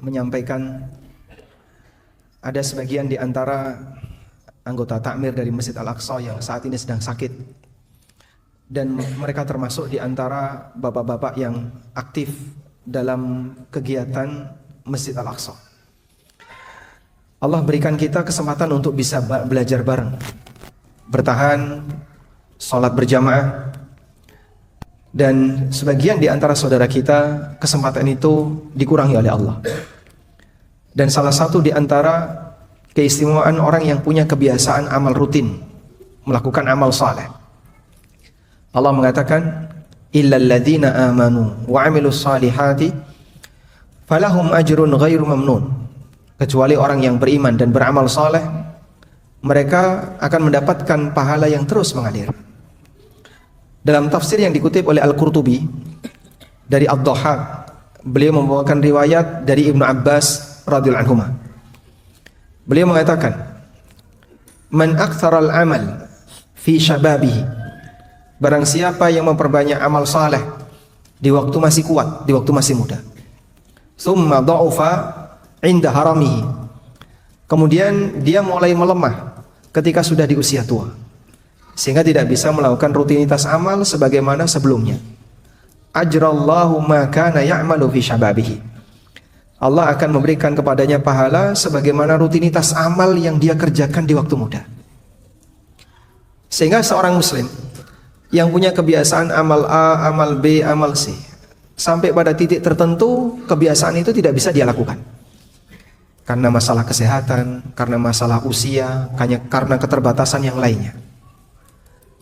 menyampaikan ada sebagian di antara anggota takmir dari Masjid Al-Aqsa yang saat ini sedang sakit, dan mereka termasuk di antara bapak-bapak yang aktif dalam kegiatan Masjid Al-Aqsa. Allah berikan kita kesempatan untuk bisa belajar bareng, bertahan, sholat berjamaah, dan sebagian di antara saudara kita kesempatan itu dikurangi oleh Allah. Dan salah satu di antara keistimewaan orang yang punya kebiasaan amal rutin, melakukan amal saleh. Allah mengatakan, illal ladzina amanu wa 'amilus salihati falahum ajrun ghairu mamnun. Kecuali orang yang beriman dan beramal saleh, mereka akan mendapatkan pahala yang terus mengalir. Dalam tafsir yang dikutip oleh Al-Qurtubi dari Ad-Dhahhak, beliau membawakan riwayat dari Ibnu Abbas radhiyallahu anhuma. Beliau mengatakan, man aktsaral amal fi syababihi, barang siapa yang memperbanyak amal saleh di waktu masih kuat, di waktu masih muda, summa dha'ufa inda haramihi, kemudian dia mulai melemah ketika sudah di usia tua, sehingga tidak bisa melakukan rutinitas amal sebagaimana sebelumnya, ajrallahu ma kana ya'malu fi syababihi, Allah akan memberikan kepadanya pahala sebagaimana rutinitas amal yang dia kerjakan di waktu muda. Sehingga seorang muslim yang punya kebiasaan amal A, amal B, amal C, sampai pada titik tertentu kebiasaan itu tidak bisa dia lakukan. Karena masalah kesehatan, karena masalah usia, karena keterbatasan yang lainnya.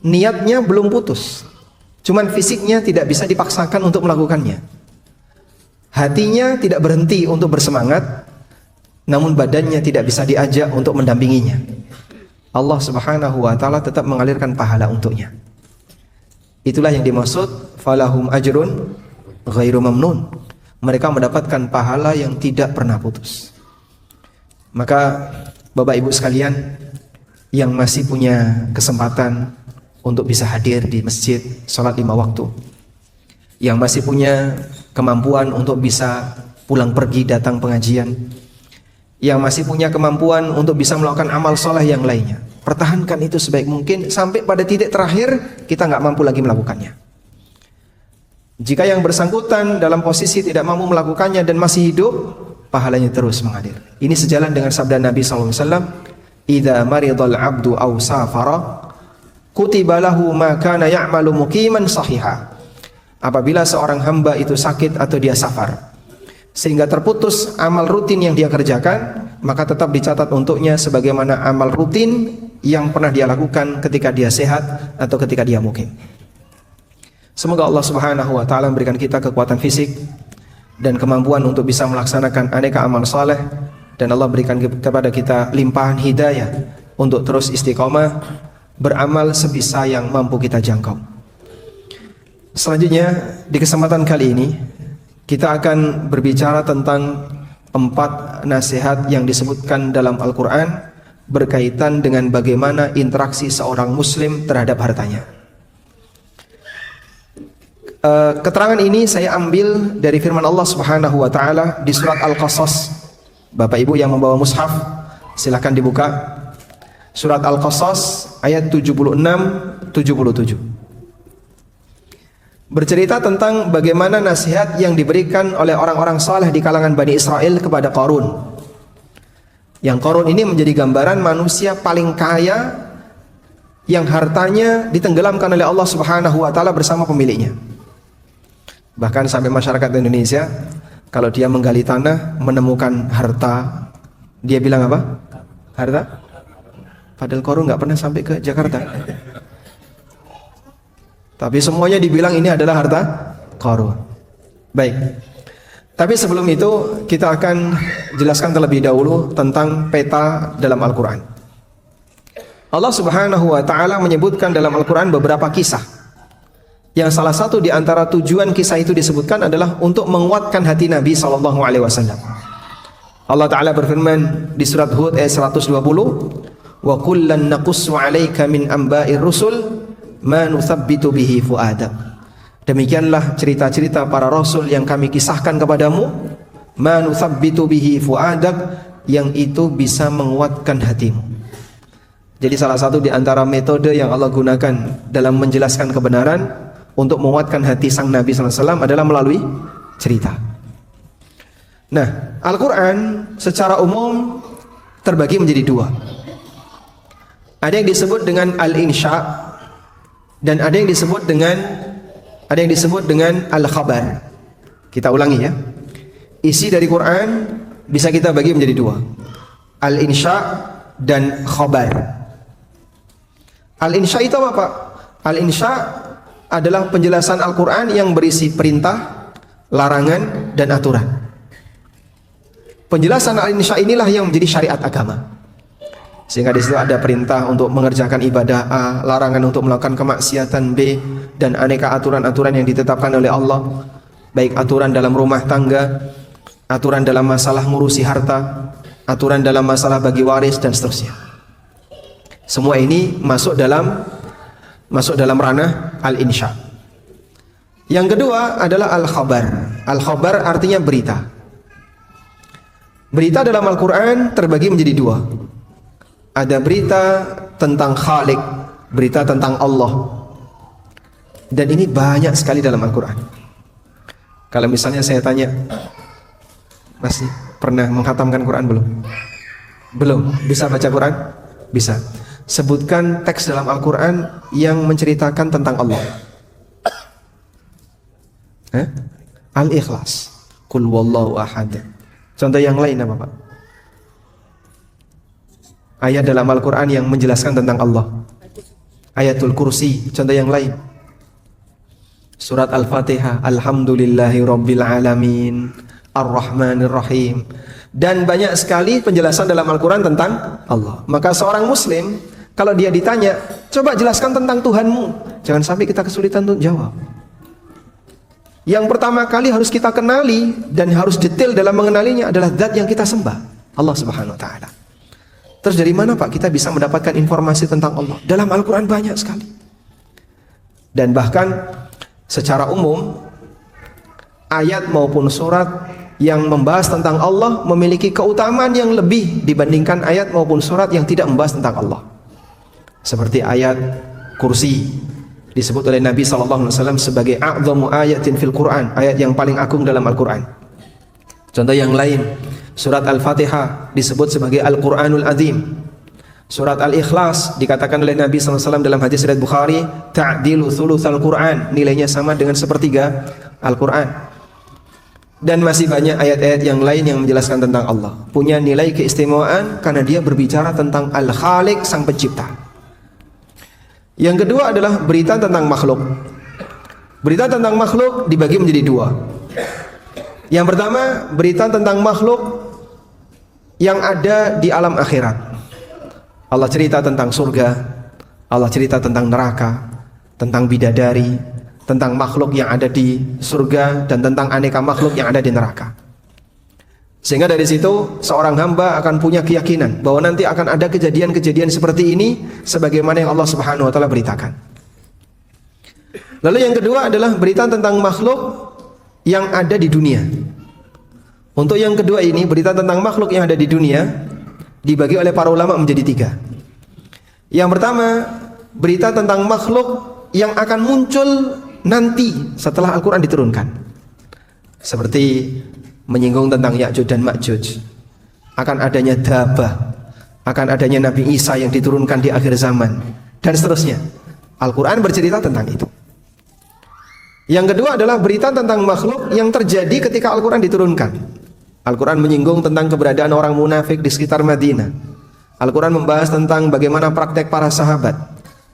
Niatnya belum putus, cuman fisiknya tidak bisa dipaksakan untuk melakukannya. Hatinya tidak berhenti untuk bersemangat, namun badannya tidak bisa diajak untuk mendampinginya. Allah Subhanahu wa ta'ala tetap mengalirkan pahala untuknya. Itulah yang dimaksud falahum ajrun ghairu mamnun. Mereka mendapatkan pahala yang tidak pernah putus. Maka Bapak Ibu sekalian yang masih punya kesempatan untuk bisa hadir di masjid sholat 5 waktu, yang masih punya kemampuan untuk bisa pulang pergi datang pengajian, yang masih punya kemampuan untuk bisa melakukan amal soleh yang lainnya, pertahankan itu sebaik mungkin sampai pada titik terakhir kita nggak mampu lagi melakukannya. Jika yang bersangkutan dalam posisi tidak mampu melakukannya dan masih hidup, pahalanya terus mengalir. Ini sejalan dengan sabda Nabi SAW, idza maridal abdu aw safara kutiba lahu ma kana ya'malu muqiman sahiha. Apabila seorang hamba itu sakit atau dia safar, sehingga terputus amal rutin yang dia kerjakan, maka tetap dicatat untuknya sebagaimana amal rutin yang pernah dia lakukan ketika dia sehat atau ketika dia mukim. Semoga Allah Subhanahu wa ta'ala memberikan kita kekuatan fisik dan kemampuan untuk bisa melaksanakan aneka amal saleh, dan Allah berikan kepada kita limpahan hidayah untuk terus istiqomah beramal sebisa yang mampu kita jangkau. Selanjutnya di kesempatan kali ini kita akan berbicara tentang 4 nasihat yang disebutkan dalam Al-Quran berkaitan dengan bagaimana interaksi seorang muslim terhadap hartanya. Keterangan ini saya ambil dari firman Allah Subhanahu wa ta'ala di surat Al-Qasas. Bapak Ibu yang membawa mushaf silakan dibuka surat Al-Qasas ayat 76-77. Bercerita tentang bagaimana nasihat yang diberikan oleh orang-orang saleh di kalangan Bani Israel kepada Qarun. Yang Qarun ini menjadi gambaran manusia paling kaya yang hartanya ditenggelamkan oleh Allah Subhanahu wa ta'ala bersama pemiliknya. Bahkan sampai masyarakat Indonesia, kalau dia menggali tanah menemukan harta, dia bilang apa? Harta? Padahal Qarun nggak pernah sampai ke Jakarta. Tapi semuanya dibilang ini adalah harta Qarun. Baik. Tapi sebelum itu kita akan jelaskan terlebih dahulu tentang peta dalam Al-Quran. Allah Subhanahu wa ta'ala menyebutkan dalam Al-Quran beberapa kisah, yang salah satu di antara tujuan kisah itu disebutkan adalah untuk menguatkan hati Nabi SAW. Allah Ta'ala berfirman di surat Hud ayat 120, wa kullan naqussu 'alaika min amba'ir rusul ma nuthabbitu bihi fu'adak. Demikianlah cerita-cerita para rasul yang kami kisahkan kepadamu ma nuthabbitu bihi fuadak, yang itu bisa menguatkan hatimu. Jadi salah satu di antara metode yang Allah gunakan dalam menjelaskan kebenaran untuk menguatkan hati sang Nabi SAW adalah melalui cerita. Nah, Al-Quran secara umum terbagi menjadi dua. Ada yang disebut dengan al-insya dan ada yang disebut dengan al-khabar. Kita ulangi ya. Isi dari Quran bisa kita bagi menjadi dua. Al-insya dan khabar. Al-insya itu apa, Pak? Al-insya adalah penjelasan Al-Quran yang berisi perintah, larangan, dan aturan. Penjelasan al-insya inilah yang menjadi syariat agama. Sehingga di situ ada perintah untuk mengerjakan ibadah A, larangan untuk melakukan kemaksiatan B, dan aneka aturan-aturan yang ditetapkan oleh Allah, baik aturan dalam rumah tangga, aturan dalam masalah ngurusi harta, aturan dalam masalah bagi waris, dan seterusnya. Semua ini masuk dalam ranah al-insya. Yang kedua adalah al-khabar. Al-khabar artinya berita. Berita dalam Al-Quran terbagi menjadi dua. Ada berita tentang Khalik, berita tentang Allah. Dan ini banyak sekali dalam Al-Quran. Kalau misalnya saya tanya, masih pernah menghatamkan Quran belum? Belum. Bisa baca Quran? Bisa. Sebutkan teks dalam Al-Quran yang menceritakan tentang Allah. Al-Ikhlas, Qul wallahu ahad. Contoh yang lain apa, Pak? Ayat dalam Al-Quran yang menjelaskan tentang Allah. Ayatul Kursi. Contoh yang lain, Surat Al-Fatihah, Alhamdulillahi Rabbil Alamin, Ar-Rahmanir Rahim. Dan banyak sekali penjelasan dalam Al-Quran tentang Allah. Maka seorang muslim, kalau dia ditanya, coba jelaskan tentang Tuhanmu, jangan sampai kita kesulitan untuk jawab. Yang pertama kali harus kita kenali dan harus detail dalam mengenalinya adalah zat yang kita sembah, Allah Subhanahu wa Ta'ala. Terus dari mana, Pak, kita bisa mendapatkan informasi tentang Allah? Dalam Al-Quran banyak sekali. Dan bahkan secara umum, ayat maupun surat yang membahas tentang Allah memiliki keutamaan yang lebih dibandingkan ayat maupun surat yang tidak membahas tentang Allah. Seperti ayat Kursi, disebut oleh Nabi SAW sebagai a'dhamu ayatin fil Quran, ayat yang paling agung dalam Al-Quran. Contoh yang lain, surat Al-Fatihah disebut sebagai Al-Quranul Azim. Surat Al-Ikhlas dikatakan oleh Nabi SAW dalam hadis riwayat Bukhari, ta'dilu thulutsal Quran, nilainya sama dengan sepertiga Al-Quran. Dan masih banyak ayat-ayat yang lain yang menjelaskan tentang Allah. Punya nilai keistimewaan karena dia berbicara tentang Al-Khaliq, sang pencipta. Yang kedua adalah berita tentang makhluk. Berita tentang makhluk dibagi menjadi dua. Yang pertama, berita tentang makhluk yang ada di alam akhirat. Allah cerita tentang surga, Allah cerita tentang neraka, tentang bidadari, tentang makhluk yang ada di surga, dan tentang aneka makhluk yang ada di neraka. Sehingga dari situ seorang hamba akan punya keyakinan bahwa nanti akan ada kejadian-kejadian seperti ini sebagaimana yang Allah Subhanahu wa Ta'ala beritakan. Lalu yang kedua adalah berita tentang makhluk yang ada di dunia. Untuk yang kedua ini, berita tentang makhluk yang ada di dunia dibagi oleh para ulama menjadi tiga. Yang pertama, berita tentang makhluk yang akan muncul nanti setelah Al-Quran diturunkan. Seperti menyinggung tentang Ya'juj dan Ma'juj, akan adanya Dabah, akan adanya Nabi Isa yang diturunkan di akhir zaman, dan seterusnya. Al-Quran bercerita tentang itu. Yang kedua adalah berita tentang makhluk yang terjadi ketika Al-Quran diturunkan. Al-Quran menyinggung tentang keberadaan orang munafik di sekitar Madinah. Al-Quran membahas tentang bagaimana praktek para sahabat.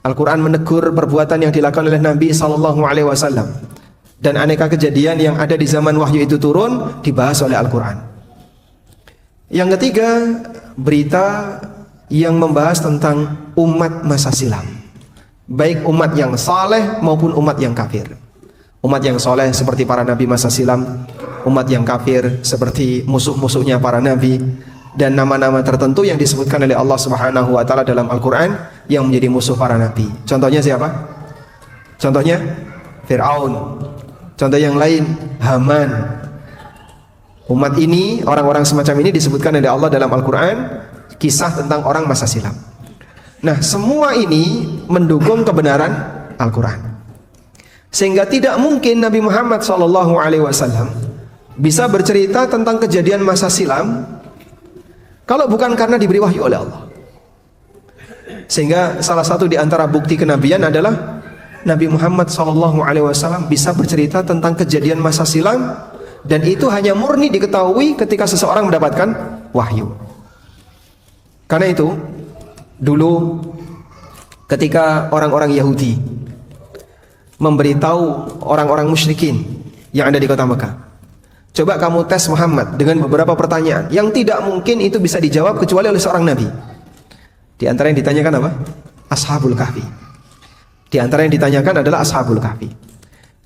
Al-Quran menegur perbuatan yang dilakukan oleh Nabi SAW. Dan aneka kejadian yang ada di zaman wahyu itu turun dibahas oleh Al-Quran. Yang ketiga, berita yang membahas tentang umat masa silam, baik umat yang saleh maupun umat yang kafir. Umat yang saleh seperti para nabi masa silam, umat yang kafir seperti musuh-musuhnya para nabi, dan nama-nama tertentu yang disebutkan oleh Allah Subhanahu wa Ta'ala dalam Al-Quran yang menjadi musuh para nabi. Contohnya siapa? Contohnya Fir'aun. Contoh yang lain, Haman. Umat ini, orang-orang semacam ini disebutkan oleh Allah dalam Al-Quran, kisah tentang orang masa silam. Nah, semua ini mendukung kebenaran Al-Quran. Sehingga tidak mungkin Nabi Muhammad SAW bisa bercerita tentang kejadian masa silam kalau bukan karena diberi wahyu oleh Allah. Sehingga salah satu di antara bukti kenabian adalah Nabi Muhammad SAW bisa bercerita tentang kejadian masa silam, dan itu hanya murni diketahui ketika seseorang mendapatkan wahyu. Karena itu dulu ketika orang-orang Yahudi memberitahu orang-orang musyrikin yang ada di kota Mekah, coba kamu tes Muhammad dengan beberapa pertanyaan yang tidak mungkin itu bisa dijawab kecuali oleh seorang nabi. Di antara yang ditanyakan apa? Ashabul Kahfi. Di antara yang ditanyakan adalah Ashabul Kahfi.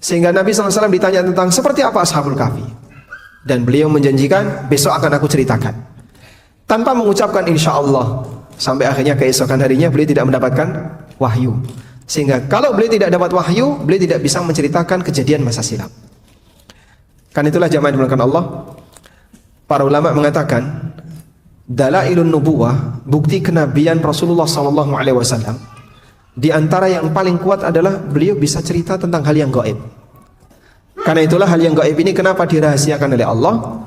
Sehingga Nabi SAW ditanya tentang seperti apa Ashabul Kahfi, dan beliau menjanjikan besok akan aku ceritakan, tanpa mengucapkan insya Allah. Sampai akhirnya keesokan harinya beliau tidak mendapatkan wahyu. Sehingga kalau beliau tidak dapat wahyu, beliau tidak bisa menceritakan kejadian masa silam. Kan itulah jamaah yang dimuliakan Allah, para ulama mengatakan dalailun nubuwah, bukti kenabian Rasulullah SAW, di antara yang paling kuat adalah beliau bisa cerita tentang hal yang gaib. Karena itulah hal yang gaib ini kenapa dirahasiakan oleh Allah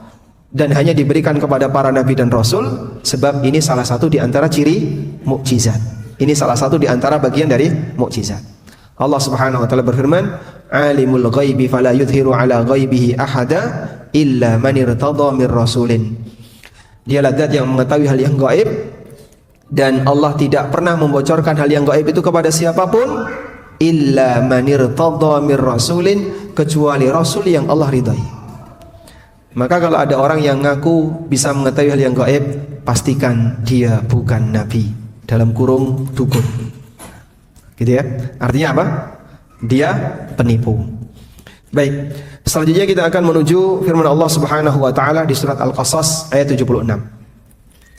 dan hanya diberikan kepada para nabi dan rasul, sebab ini salah satu di antara ciri mukjizat. Ini salah satu di antara bagian dari mukjizat. Allah Subhanahu wa taala berfirman, "Alimul ghaibi fala yudhiru ala ghaibihi ahada illa man irtada mir rasulin." Dialah zat yang mengetahui hal yang gaib, dan Allah tidak pernah membocorkan hal yang gaib itu kepada siapapun illa man irtada mir rasulin, kecuali rasul yang Allah ridai. Maka kalau ada orang yang ngaku bisa mengetahui hal yang gaib, pastikan dia bukan nabi, dalam kurung dukun. Gitu ya. Artinya apa? Dia penipu. Baik. Selanjutnya kita akan menuju firman Allah Subhanahu wa taala di surat Al-Qasas ayat 76.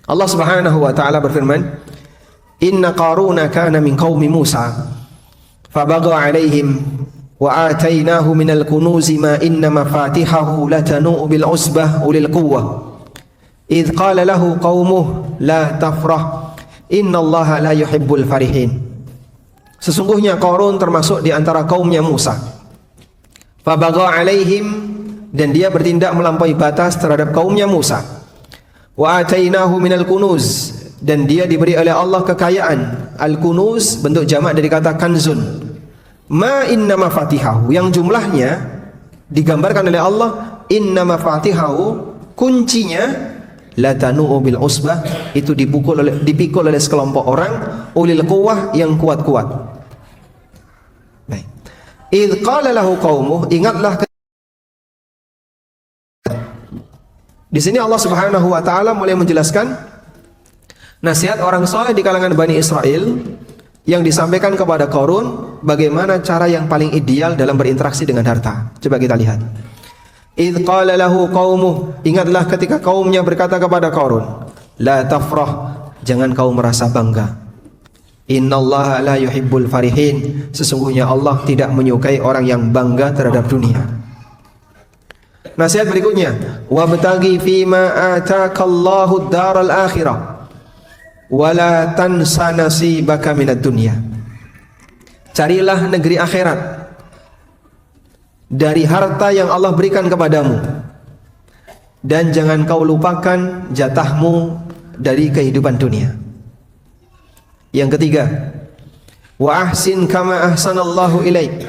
Allah Subhanahu wa taala berfirman, "Inna Qaruna kana min qaumi Musa, fabagha 'alaihim wa atainahu minal kunuzi ma inna mafatihahu latanu bil usbah ulil quwwah idh qala lahu qaumuhu la tafrah innallaha la yuhibbul farihin." Sesungguhnya Qarun termasuk di antara kaumnya Musa. Fabagha alaihim, dan dia bertindak melampaui batas terhadap kaumnya Musa. Wa atainahu minal kunuz, dan dia diberi oleh Allah kekayaan. Al-kunuz bentuk jamak dari kata kanzun. Ma inna mafatihahu, yang jumlahnya digambarkan oleh Allah inna mafatihahu, kuncinya latanu bil usbah, itu dipikul oleh sekelompok orang ulil quwwah, yang kuat-kuat. Baik. Idz qala lahu qaumuh, ingatlah di sini Allah Subhanahu wa taala mulai menjelaskan nasihat orang soleh di kalangan Bani Israel yang disampaikan kepada Qarun, bagaimana cara yang paling ideal dalam berinteraksi dengan harta. Coba kita lihat. Idz qala lahu qaumuh, ingatlah ketika kaumnya berkata kepada Qarun, la tafrah, jangan kau merasa bangga. Innallaha la yuhibbul farihin, sesungguhnya Allah tidak menyukai orang yang bangga terhadap dunia. Nasihat berikutnya, wabtaghi fima atakallahu ad-daral akhirah wala tansa nasibaka minad dunya. Carilah negeri akhirat dari harta yang Allah berikan kepadamu, dan jangan kau lupakan jatahmu dari kehidupan dunia. Yang ketiga, wa ahsin kama ahsanallahu ilaik,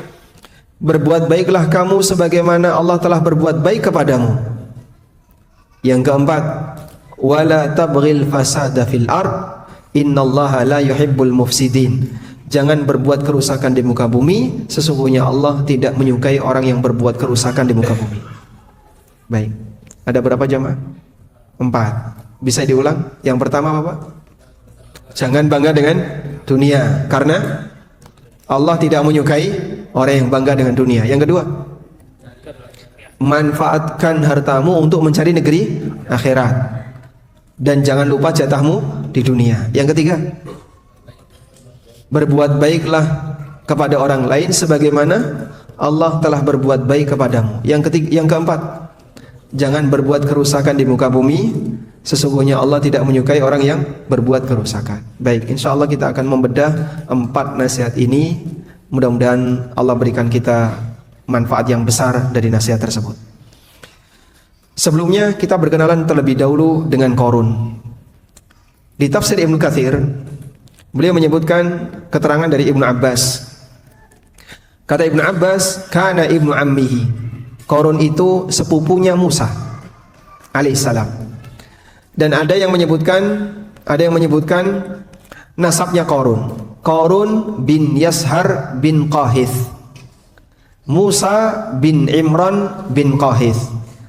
berbuat baiklah kamu sebagaimana Allah telah berbuat baik kepadamu. Yang keempat, wala tabghil fasada fil ard innallaha la yuhibbul mufsidin, jangan berbuat kerusakan di muka bumi, sesungguhnya Allah tidak menyukai orang yang berbuat kerusakan di muka bumi. Baik, ada berapa jamaah? 4. Bisa diulang? Yang pertama apa? Jangan bangga dengan dunia, karena Allah tidak menyukai orang yang bangga dengan dunia. Yang kedua, manfaatkan hartamu untuk mencari negeri akhirat, dan jangan lupa jatahmu di dunia. Yang ketiga, berbuat baiklah kepada orang lain sebagaimana Allah telah berbuat baik kepadamu. Yang keempat, jangan berbuat kerusakan di muka bumi. Sesungguhnya Allah tidak menyukai orang yang berbuat kerusakan. Baik, insya Allah kita akan membedah 4 nasihat ini. Mudah-mudahan Allah berikan kita manfaat yang besar dari nasihat tersebut. Sebelumnya kita berkenalan terlebih dahulu dengan Qarun. Di tafsir Ibnu Katsir, beliau menyebutkan keterangan dari Ibnu Abbas. Kata Ibnu Abbas, kana ibnu ammihi. Qarun itu sepupunya Musa alaihissalam. Dan ada yang menyebutkan nasabnya Qarun. Qarun bin Yashar bin Qahith, Musa bin Imran bin Qahith.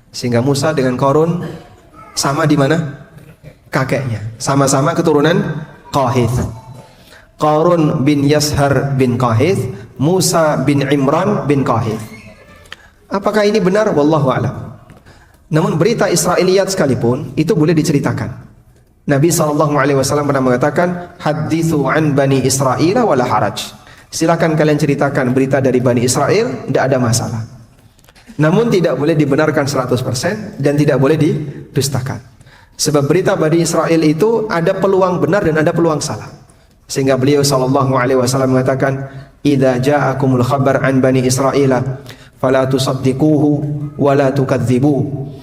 Sehingga Musa dengan Qarun sama di mana? Kakeknya. Sama-sama keturunan Qahith. Qarun bin Yashar bin Qahith, Musa bin Imran bin Qahith. Apakah ini benar? Wallahu a'lam. Namun berita Israiliyat sekalipun itu boleh diceritakan. Nabi SAW pernah mengatakan, hadithu an bani Israel wala haraj. Silakan kalian ceritakan berita dari Bani Israel, tidak ada masalah. Namun tidak boleh dibenarkan 100% dan tidak boleh didustakan. Sebab berita Bani Israel itu ada peluang benar dan ada peluang salah. Sehingga beliau SAW mengatakan, idza ja'akumul khabar an bani Israel fala tusaddiquhu wala tukadzibuhu.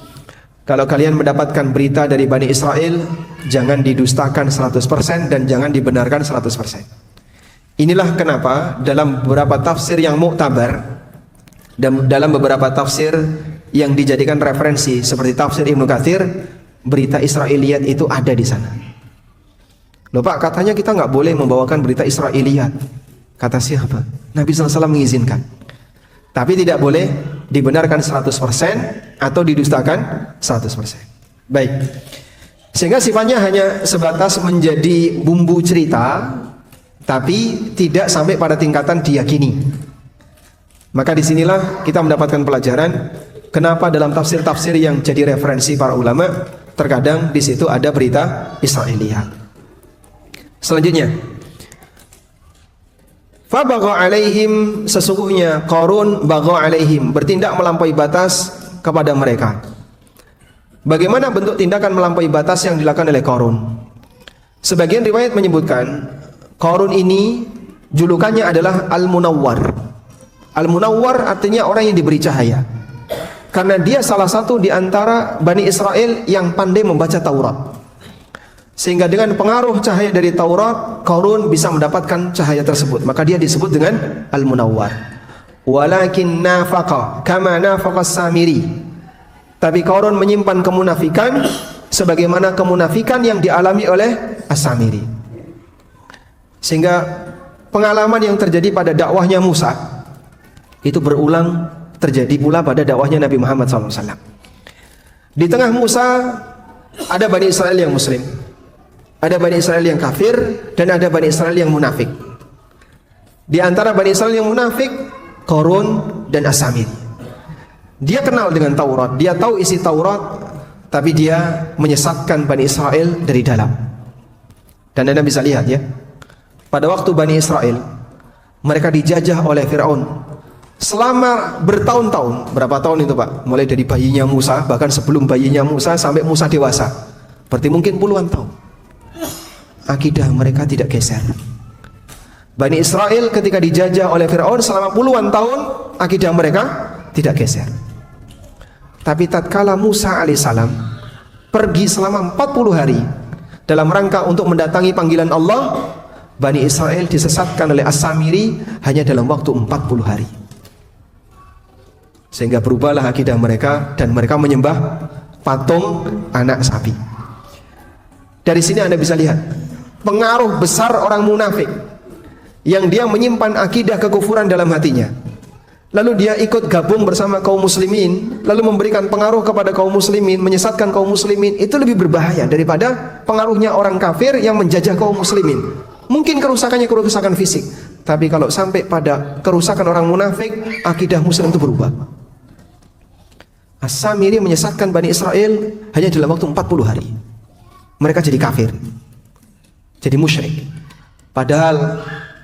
Kalau kalian mendapatkan berita dari Bani Israel, jangan didustakan 100% dan jangan dibenarkan 100%. Inilah kenapa dalam beberapa tafsir yang muktabar dan dalam beberapa tafsir yang dijadikan referensi seperti tafsir Ibnu Katsir, berita Israiliyat itu ada di sana. Loh Pak, katanya kita nggak boleh membawakan berita Israiliyat. Kata siapa? Nabi SAW mengizinkan. Tapi tidak boleh dibenarkan 100% atau didustakan 100%. Baik. Sehingga sifatnya hanya sebatas menjadi bumbu cerita, tapi tidak sampai pada tingkatan diyakini. Maka disinilah kita mendapatkan pelajaran kenapa dalam tafsir-tafsir yang jadi referensi para ulama terkadang di situ ada berita Israiliyat. Selanjutnya, fabagha alaihim, sesungguhnya Qarun bagha alaihim, bertindak melampaui batas kepada mereka. Bagaimana bentuk tindakan melampaui batas yang dilakukan oleh Qarun? Sebagian riwayat menyebutkan Qarun ini julukannya adalah Al-Munawwar. Al-Munawwar artinya orang yang diberi cahaya. Karena dia salah satu di antara Bani Israel yang pandai membaca Taurat. Sehingga dengan pengaruh cahaya dari Taurat, Qarun bisa mendapatkan cahaya tersebut. Maka dia disebut dengan Al-Munawwar. Walakin nafaqa kama nafaqa Samiri. Tapi Qarun menyimpan kemunafikan sebagaimana kemunafikan yang dialami oleh As-Samiri. Sehingga pengalaman yang terjadi pada dakwahnya Musa itu berulang terjadi pula pada dakwahnya Nabi Muhammad SAW. Di tengah Musa ada Bani Israel yang Muslim, ada Bani Israel yang kafir, dan ada Bani Israel yang munafik. Di antara Bani Israel yang munafik, Qarun dan As-Samiri. Dia kenal dengan Taurat, dia tahu isi Taurat, tapi dia menyesatkan Bani Israel dari dalam. Dan Anda bisa lihat ya, pada waktu Bani Israel mereka dijajah oleh Fir'aun selama bertahun-tahun. Berapa tahun itu Pak? Mulai dari bayinya Musa, bahkan sebelum bayinya Musa sampai Musa dewasa, berarti mungkin puluhan tahun. Akidah mereka tidak geser. Bani Israel ketika dijajah oleh Fir'aun selama puluhan tahun, akidah mereka tidak geser. Tapi tatkala Musa alaihissalam pergi selama 40 hari dalam rangka untuk mendatangi panggilan Allah, Bani Israel disesatkan oleh As-Samiri hanya dalam waktu 40 hari. Sehingga berubahlah akidah mereka dan mereka menyembah patung anak sapi. Dari sini Anda bisa lihat pengaruh besar orang munafik yang dia menyimpan akidah kekufuran dalam hatinya, lalu dia ikut gabung bersama kaum muslimin, lalu memberikan pengaruh kepada kaum muslimin, menyesatkan kaum muslimin. Itu lebih berbahaya daripada pengaruhnya orang kafir yang menjajah kaum muslimin. Mungkin kerusakannya kerusakan fisik, tapi kalau sampai pada kerusakan orang munafik, akidah muslim itu berubah. As-Samiri menyesatkan Bani Israel hanya dalam waktu 40 hari. Mereka jadi kafir, jadi musyrik. Padahal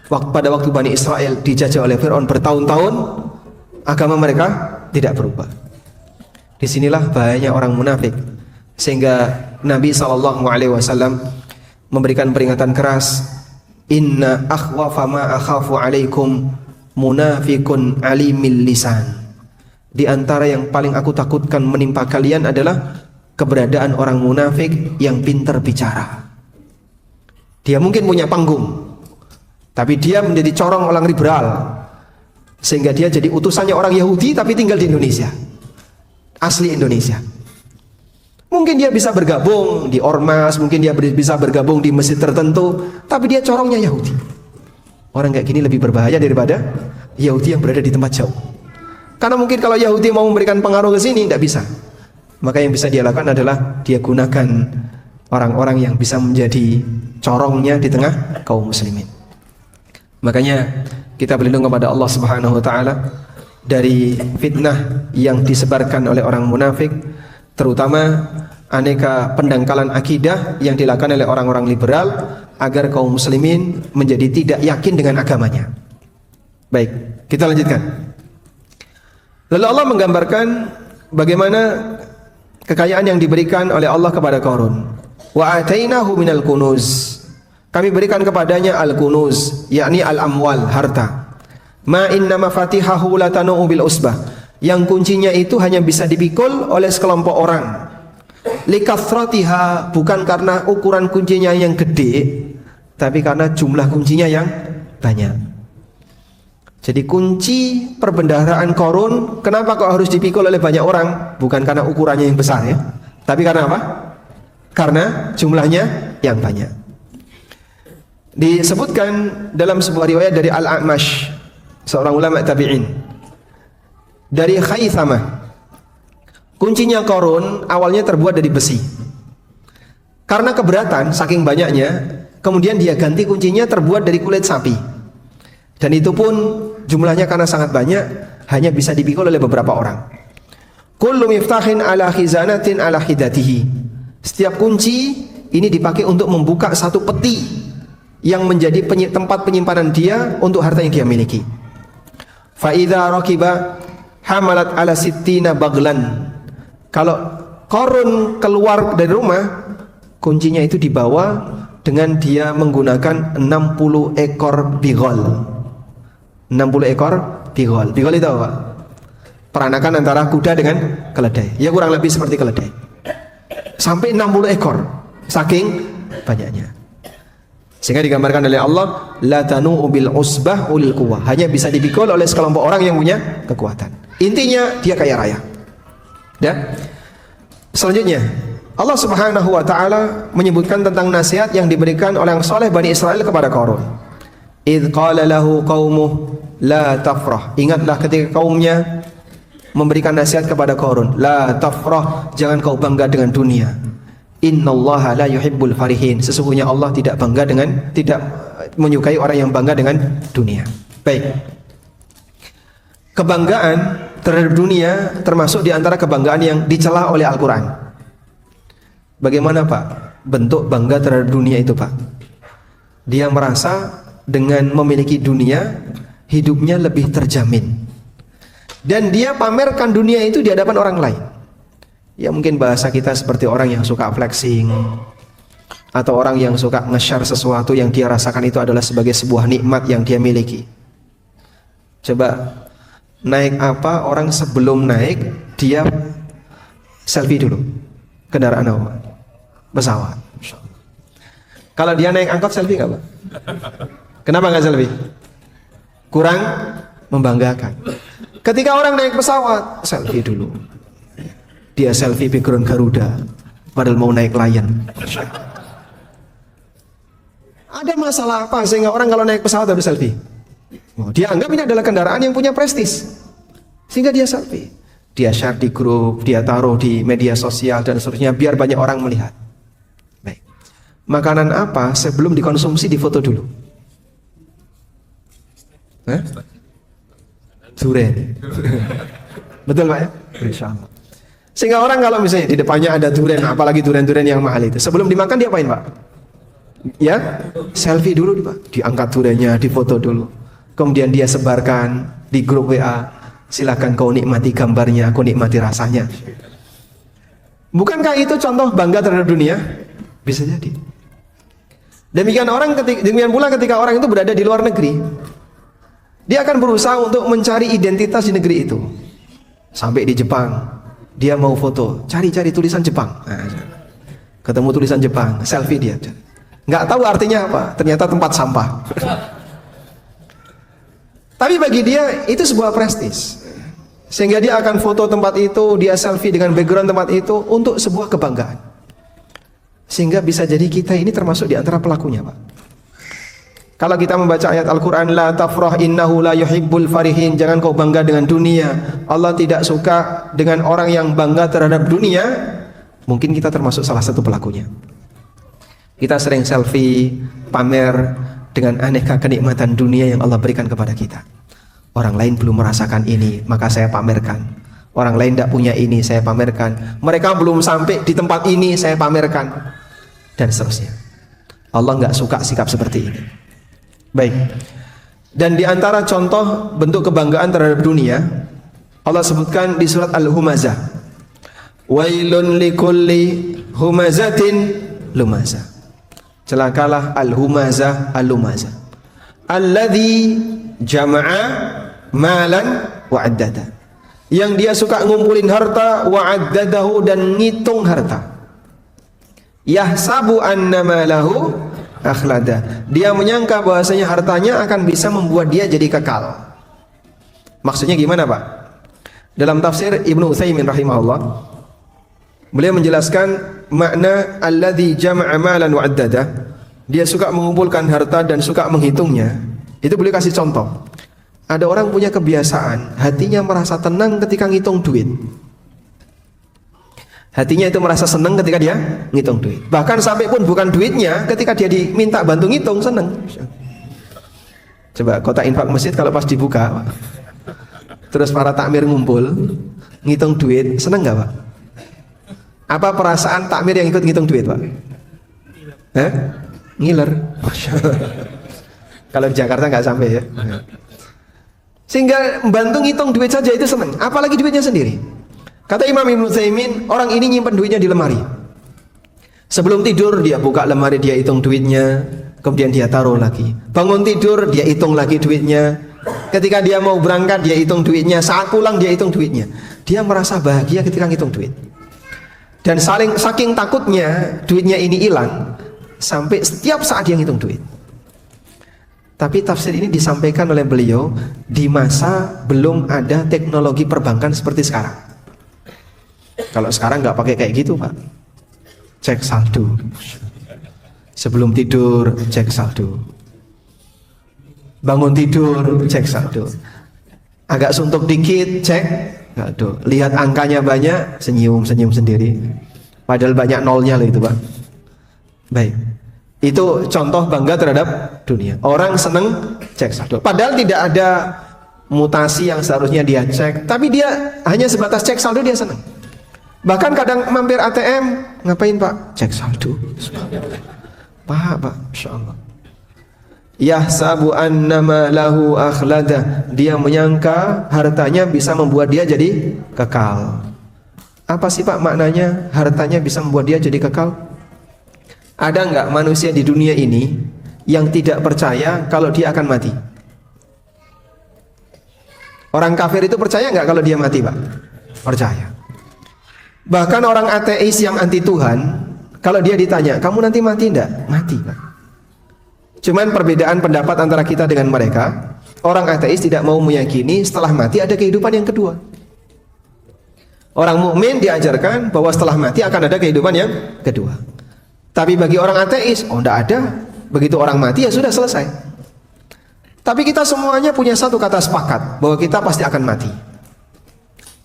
pada waktu Bani Israel dijajah oleh Fir'aun bertahun-tahun, agama mereka tidak berubah. Disinilah bahayanya orang munafik. Sehingga Nabi SAW memberikan peringatan keras, inna akhwafa ma akhafu alaikum munafikun alimil lisan. Di antara yang paling aku takutkan menimpa kalian adalah keberadaan orang munafik yang pintar bicara. Dia mungkin punya panggung, tapi dia menjadi corong orang liberal, sehingga dia jadi utusannya orang Yahudi tapi tinggal di Indonesia, asli Indonesia. Mungkin dia bisa bergabung di ormas, mungkin dia bisa bergabung di masjid tertentu, tapi dia corongnya Yahudi. Orang kayak gini lebih berbahaya daripada Yahudi yang berada di tempat jauh. Karena mungkin kalau Yahudi mau memberikan pengaruh ke sini, tidak bisa. Maka yang bisa dia lakukan adalah dia gunakan orang-orang yang bisa menjadi corongnya di tengah kaum muslimin. Makanya kita berlindung kepada Allah Subhanahu wa taala dari fitnah yang disebarkan oleh orang munafik, terutama aneka pendangkalan akidah yang dilakukan oleh orang-orang liberal agar kaum muslimin menjadi tidak yakin dengan agamanya. Baik, kita lanjutkan. Lalu Allah menggambarkan bagaimana kekayaan yang diberikan oleh Allah kepada Qarun. Wa atainahu minal kunuz. Kami berikan kepadanya al-kunuz, yakni al-amwal, harta. Ma inna mafatihahu latanu bil usbah. Yang kuncinya itu hanya bisa dipikul oleh sekelompok orang. Likathratiha, bukan karena ukuran kuncinya yang gede, tapi karena jumlah kuncinya yang banyak. Jadi kunci perbendaharaan Qarun, kenapa kok harus dipikul oleh banyak orang? Bukan karena ukurannya yang besar ya, tapi karena apa? Karena jumlahnya yang banyak. Disebutkan dalam sebuah riwayat dari Al-A'mash, seorang ulama tabi'in, dari Khaythamah, kuncinya Qarun awalnya terbuat dari besi. Karena keberatan saking banyaknya, kemudian dia ganti kuncinya terbuat dari kulit sapi. Dan itu pun jumlahnya karena sangat banyak, hanya bisa dipikul oleh beberapa orang. Kullu miftahin ala khizanatin ala hidatihi. Setiap kunci ini dipakai untuk membuka satu peti yang menjadi tempat penyimpanan dia untuk harta yang dia miliki. Fa idza rakiba hamalat ala sittina baglan. Kalau Qarun keluar dari rumah, kuncinya itu dibawa dengan dia menggunakan 60 ekor bigol. 60 ekor bigol. Bigol itu apa? Peranakan antara kuda dengan keledai. Ya kurang lebih seperti keledai. Sampai 60 ekor, saking banyaknya. Sehingga digambarkan oleh Allah, la tanu'u bil usbah ulil quwwah. Hanya bisa dipikul oleh sekelompok orang yang punya kekuatan. Intinya dia kaya raya. Ya. Selanjutnya, Allah Subhanahu wa taala menyebutkan tentang nasihat yang diberikan oleh orang saleh Bani Israel kepada Qarun. Idz qala lahu qaumuh la tafrah. Ingatlah ketika kaumnya memberikan nasihat kepada Qarun, la tafrah, jangan kau bangga dengan dunia. Innallaha la yuhibbul farihin. Sesungguhnya Allah tidak menyukai orang yang bangga dengan dunia. Baik. Kebanggaan terhadap dunia termasuk di antara kebanggaan yang dicela oleh Al-Qur'an. Bagaimana Pak bentuk bangga terhadap dunia itu Pak? Dia merasa dengan memiliki dunia hidupnya lebih terjamin, dan dia pamerkan dunia itu di hadapan orang lain. Ya mungkin bahasa kita seperti orang yang suka flexing, atau orang yang suka nge-share sesuatu yang dia rasakan itu adalah sebagai sebuah nikmat yang dia miliki. Coba naik apa, orang sebelum naik dia selfie dulu. Kendaraan apa? Pesawat. Kalau dia naik angkot selfie nggak Pak? Kenapa nggak selfie? Kurang membanggakan. Ketika orang naik pesawat, selfie dulu. Dia selfie background Garuda, padahal mau naik Lion. Ada masalah apa sehingga orang kalau naik pesawat harus selfie? Dia anggap ini adalah kendaraan yang punya prestis, sehingga dia selfie. Dia share di grup, dia taruh di media sosial dan seterusnya biar banyak orang melihat. Baik. Makanan apa sebelum dikonsumsi difoto dulu? Durian. Betul Pak ya? Insyaallah. Sehingga orang kalau misalnya di depannya ada durian, apalagi durian-durian yang mahal itu, sebelum dimakan dia apain Pak? Ya, selfie dulu Pak. Diangkat duriannya, difoto dulu. Kemudian dia sebarkan di grup WA. Silakan kau nikmati gambarnya, aku nikmati rasanya. Bukankah itu contoh bangga terhadap dunia? Bisa jadi. Demikian pula ketika orang itu berada di luar negeri, dia akan berusaha untuk mencari identitas di negeri itu. Sampai di Jepang, dia mau foto, cari-cari tulisan Jepang. Nah, ketemu tulisan Jepang, selfie dia. Nggak tahu artinya apa, ternyata tempat sampah. Tapi bagi dia itu sebuah prestis, sehingga dia akan foto tempat itu, dia selfie dengan background tempat itu untuk sebuah kebanggaan. Sehingga bisa jadi kita ini termasuk di antara pelakunya, Pak. Kalau kita membaca ayat Al-Quran, la tafrah innahu la yuhibbul farihin, jangan kau bangga dengan dunia, Allah tidak suka dengan orang yang bangga terhadap dunia. Mungkin kita termasuk salah satu pelakunya. Kita sering selfie, pamer dengan aneka kenikmatan dunia yang Allah berikan kepada kita. Orang lain belum merasakan ini, maka saya pamerkan. Orang lain tidak punya ini, saya pamerkan. Mereka belum sampai di tempat ini, saya pamerkan. Dan seterusnya. Allah nggak suka sikap seperti ini. Baik. Dan di antara contoh bentuk kebanggaan terhadap dunia, Allah sebutkan di surat Al-Humazah, wailun likulli humazatin lumazah. Celakalah al-humazah al-lumazah, alladzi jama'a malan wa addada, yang dia suka ngumpulin harta, wa addadahu, dan ngitung harta. Yahsabu anna malahu akhlada, dia menyangka bahwasanya hartanya akan bisa membuat dia jadi kekal. Maksudnya gimana, Pak? Dalam tafsir Ibnu Utsaimin rahimahullah, beliau menjelaskan makna alladzi jama'a malan wa addada, dia suka mengumpulkan harta dan suka menghitungnya. Itu beliau kasih contoh. Ada orang punya kebiasaan, hatinya merasa tenang ketika ngitung duit. Hatinya itu merasa senang ketika dia ngitung duit. Bahkan sampai pun bukan duitnya, ketika dia diminta bantu ngitung, senang. Coba kotak infak masjid kalau pas dibuka, terus para takmir ngumpul ngitung duit, senang nggak, Pak? Apa perasaan takmir yang ikut ngitung duit, Pak? Ngiler. Kalau di Jakarta nggak sampai ya. Sehingga membantu ngitung duit saja itu senang, apalagi duitnya sendiri. Kata Imam Ibnu Utsaimin, orang ini nyimpan duitnya di lemari. Sebelum tidur dia buka lemari, dia hitung duitnya, kemudian dia taruh lagi. Bangun tidur dia hitung lagi duitnya. Ketika dia mau berangkat dia hitung duitnya, saat pulang dia hitung duitnya. Dia merasa bahagia ketika ngitung duit. Dan saking takutnya duitnya ini hilang, sampai setiap saat dia ngitung duit. Tapi tafsir ini disampaikan oleh beliau di masa belum ada teknologi perbankan seperti sekarang. Kalau sekarang nggak pakai kayak gitu, Pak. Cek saldo. Sebelum tidur cek saldo. Bangun tidur cek saldo. Agak suntuk dikit cek saldo. Lihat angkanya banyak, senyum sendiri. Padahal banyak nolnya loh itu, Pak. Baik. Itu contoh bangga terhadap dunia. Orang seneng cek saldo. Padahal tidak ada mutasi yang seharusnya dia cek, tapi dia hanya sebatas cek saldo dia seneng. Bahkan kadang mampir ATM, ngapain, Pak? Cek saldo. Pak, Masya Allah. Yahsabu annama lahu akhlada, dia menyangka hartanya bisa membuat dia jadi kekal. Apa sih, Pak, maknanya hartanya bisa membuat dia jadi kekal? Ada nggak manusia di dunia ini yang tidak percaya kalau dia akan mati? Orang kafir itu percaya nggak kalau dia mati, Pak? Percaya. Bahkan orang ateis yang anti Tuhan, kalau dia ditanya, kamu nanti mati enggak? Mati, Pak. Cuman perbedaan pendapat antara kita dengan mereka, orang ateis tidak mau meyakini setelah mati ada kehidupan yang kedua. Orang mukmin diajarkan bahwa setelah mati akan ada kehidupan yang kedua. Tapi bagi orang ateis, enggak ada. Begitu orang mati ya sudah selesai. Tapi kita semuanya punya satu kata sepakat, bahwa kita pasti akan mati.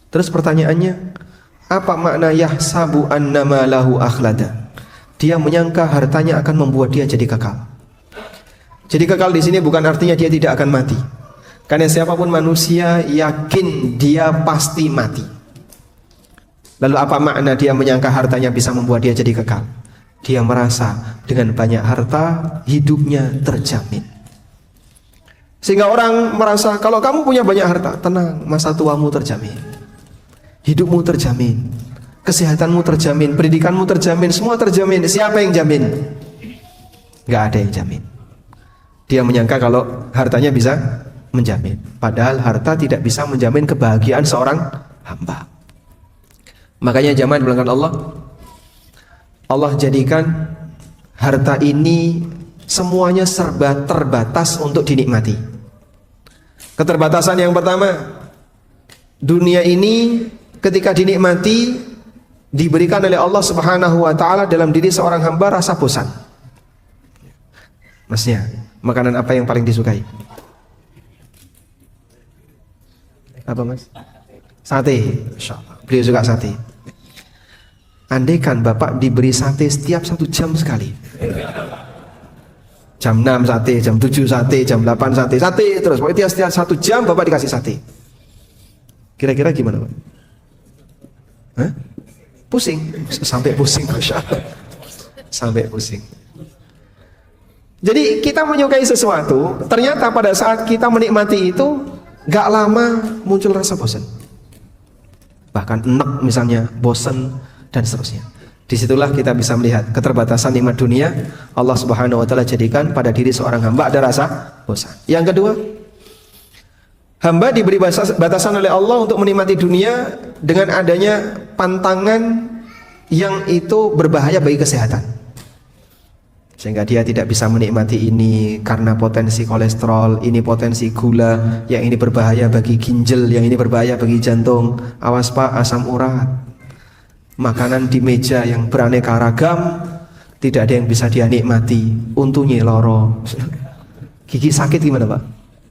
Terus pertanyaannya, apa makna yahsabu annama lahu akhlada? Dia menyangka hartanya akan membuat dia jadi kekal. Jadi kekal di sini bukan artinya dia tidak akan mati. Karena siapapun manusia yakin dia pasti mati. Lalu apa makna dia menyangka hartanya bisa membuat dia jadi kekal? Dia merasa dengan banyak harta hidupnya terjamin. Sehingga orang merasa kalau kamu punya banyak harta, tenang, masa tuamu terjamin. Hidupmu terjamin. kesehatanmu terjamin, pendidikanmu terjamin, semua terjamin. Siapa yang jamin? Nggak ada yang jamin. Dia menyangka kalau hartanya bisa menjamin, padahal harta tidak bisa menjamin kebahagiaan seorang hamba. Makanya jamaah dibilangkan Allah jadikan harta ini semuanya serba terbatas untuk dinikmati. Keterbatasan yang pertama, dunia ini ketika dinikmati diberikan oleh Allah Subhanahu wa taala dalam diri seorang hamba rasa bosan. Masnya, makanan apa yang paling disukai? Apa Mas? Sate. Insyaallah. Beliau suka sate. Andaikan Bapak diberi sate setiap 1 jam sekali. Jam 6 sate, jam 7 sate, jam 8 sate, terus pokoknya setiap 1 jam Bapak dikasih sate. Kira-kira gimana Pak? Hah? Pusing, sampai pusing, Masya Allah. Sampai pusing. Jadi kita menyukai sesuatu, ternyata pada saat kita menikmati itu gak lama muncul rasa bosan. Bahkan enak misalnya, bosan dan seterusnya. Disitulah kita bisa melihat keterbatasan nikmat dunia. Allah Subhanahu wa taala jadikan pada diri seorang hamba ada rasa bosan. Yang kedua, hamba diberi batasan oleh Allah untuk menikmati dunia dengan adanya pantangan yang itu berbahaya bagi kesehatan. Sehingga dia tidak bisa menikmati ini karena potensi kolesterol, ini potensi gula, yang ini berbahaya bagi ginjal, yang ini berbahaya bagi jantung. Awas Pak, asam urat. Makanan di meja yang beraneka ragam tidak ada yang bisa dia nikmati. Untungnya loro. Gigi sakit gimana Pak?